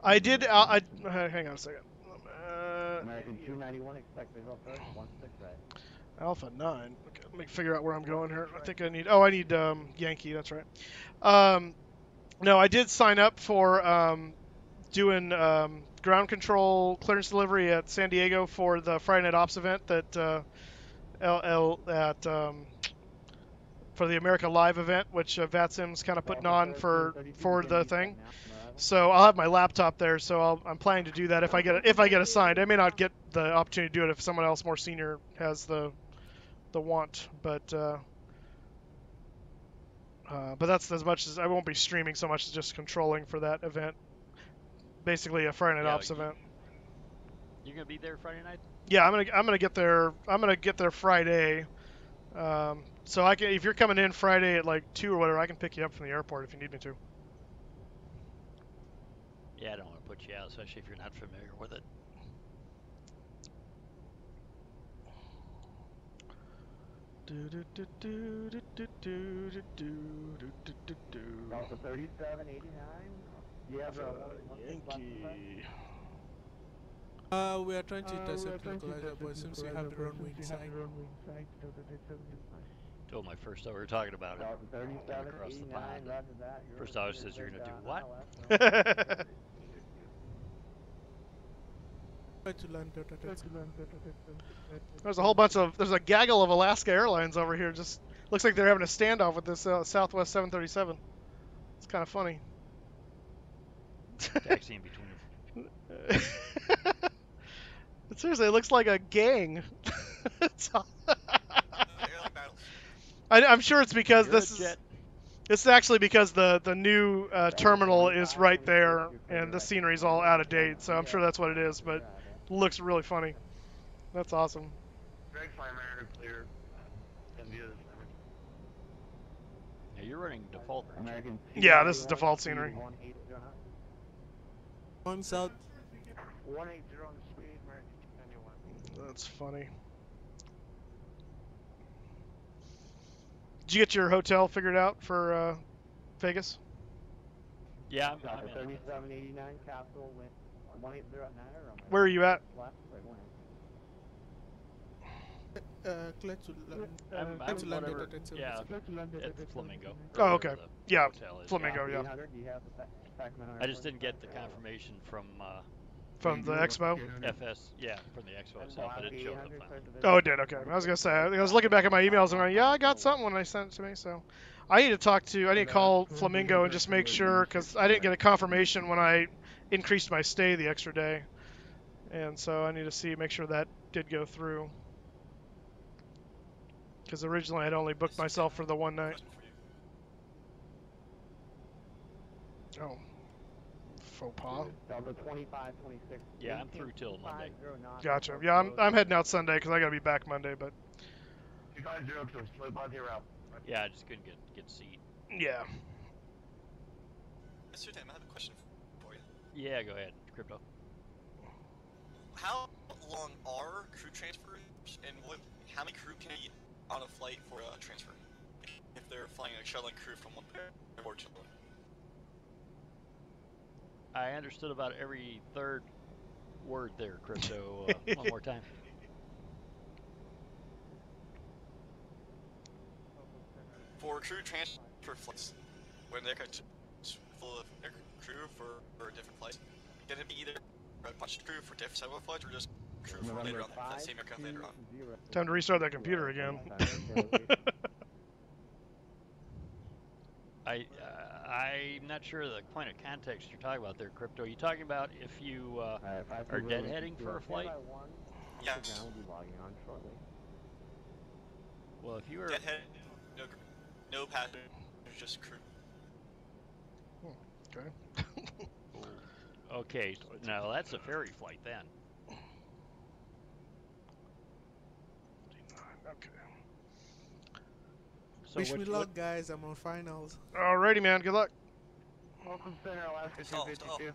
I did. Hang on a second. American 291, expect visual approach 16 right. Alpha 9. Okay, let me figure out where I'm going here. I think I need. Oh, I need Yankee. That's right. No, I did sign up for doing ground control clearance delivery at San Diego for the Friday Night Ops event that for the America Live event, which VATSIM's kind of putting on for the thing. So I'll have my laptop there. So I'm planning to do that if I get assigned. I may not get the opportunity to do it if someone else more senior has the want, but that's as much as I won't be streaming so much as just controlling for that event. Basically a Friday Night Ops event. You're gonna be there Friday night? Yeah, I'm gonna get there. I'm gonna get there Friday. So I can, if you're coming in Friday at like 2 or whatever, I can pick you up from the airport if you need me to. Yeah, I don't want to put you out, especially if you're not familiar with it. Also 3789. Yeah, Yankee. We are trying to intercept the collider, but it seems we have the runway in sight. Told my first hour we were talking about it. Across the pond. First hour says you're gonna do what? There's a whole bunch of, there's a gaggle of Alaska Airlines over here. Just looks like they're having a standoff with this Southwest 737. It's kind of funny. Taxi in between. Seriously, it looks like a gang. I'm sure it's because this is actually because the new terminal is right there, and the scenery is all out of date. So I'm sure that's what it is. But it looks really funny. That's awesome. Clear. Yeah, you're running default. Yeah, this is default scenery. On south. 180 on the speed, American 291. That's funny. Did you get your hotel figured out for Vegas? Yeah, I'm 3789 Capital went 180 Where are you at? Clear to I'm whatever. Yeah, at Flamingo. Oh, okay. Yeah, Flamingo, yeah. I just didn't get the confirmation from the expo? FS, yeah, from the expo itself, but it showed up. Oh, it did, okay. I was going to say, I was looking back at my emails and going, yeah, I got something when I sent it to me, so. I need to call Flamingo and just make sure, because I didn't get a confirmation when I increased my stay the extra day. And so I need to make sure that did go through. Because originally I'd only booked myself for the one night. Oh. Faux pas. Yeah, I'm through till Monday. Gotcha. Yeah, I'm heading out Sunday because I got to be back Monday, but. 250, you're out. Yeah, I just couldn't get seat. Yeah. Mr. Tim, I have a question for you. Yeah, go ahead, Crypto. How long are crew transfers, and how many crew can be on a flight for a transfer? If they're flying a shuttling crew from one airport to another. I understood about every third word there, Crypto. One more time. For crew transfer flights, when they're full of crew for different flights, can it be either a bunch of crew for different several flights or just crew for later on that same aircraft later on? Time to restart that computer again. I I'm not sure the point of context you're talking about there, Crypto. Are you talking about if you are deadheading for a flight? Yeah. Ground will be logging on shortly. Well, if you were deadhead, no passengers, just crew. Okay. Okay, now that's a ferry flight then. Okay. So wish me luck, guys. I'm on finals. Alrighty, man. Good luck. Welcome Center, Alaska 252.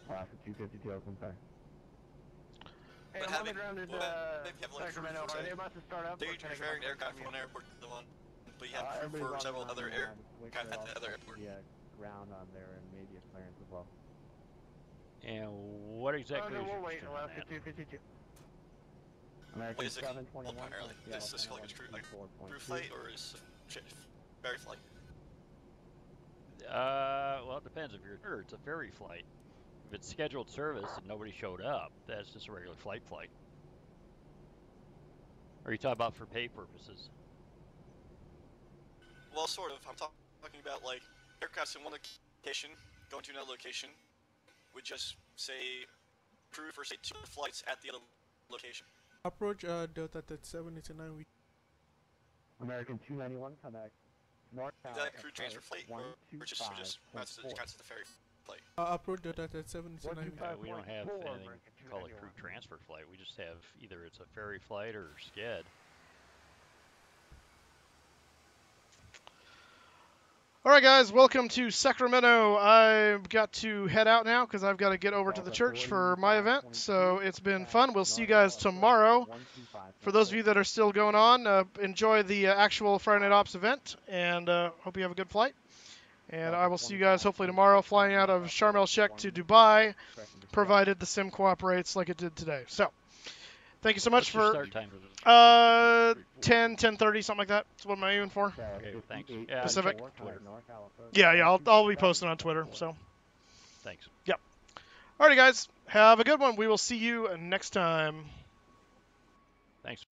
Alaska 252, welcome Center. Hey, I'm on the ground in Sacramento. Are they about to start up? They're transferring aircraft from one airport to the one, but you have for several other aircraft at the other airport. Ground on there and maybe a clearance as well. And what exactly is we'll your wait, question on Alaska that? 252. American Is it 721. primarily? Is this like a crew flight or is it ferry flight? Well, it depends. If you're it's a ferry flight. If it's scheduled service and nobody showed up, that's just a regular flight. Or are you talking about for pay purposes? Well, sort of. I'm talking about like aircrafts in one location going to another location would just say crew for say 2 flights at the other location. Approach Delta 3789. American 291, connect. North Is that a crew transfer flight or just counts as the ferry flight? Approach Delta 3789. We don't have anything called a crew transfer flight. We just have either it's a ferry flight or sched. All right, guys, welcome to Sacramento. I've got to head out now because I've got to get over to the church for my event. So it's been fun. We'll see you guys tomorrow. For those of you that are still going on, enjoy the actual Friday Night Ops event, and hope you have a good flight. And I will see you guys hopefully tomorrow flying out of Sharm el-Sheikh to Dubai, provided the sim cooperates like it did today. So thank you so much for start time? 10:30, something like that. That's what I'm aiming for. Okay, thanks. Pacific. Twitter. Yeah, I'll be posting on Twitter. So. Thanks. Yep. Alrighty, guys. Have a good one. We will see you next time. Thanks.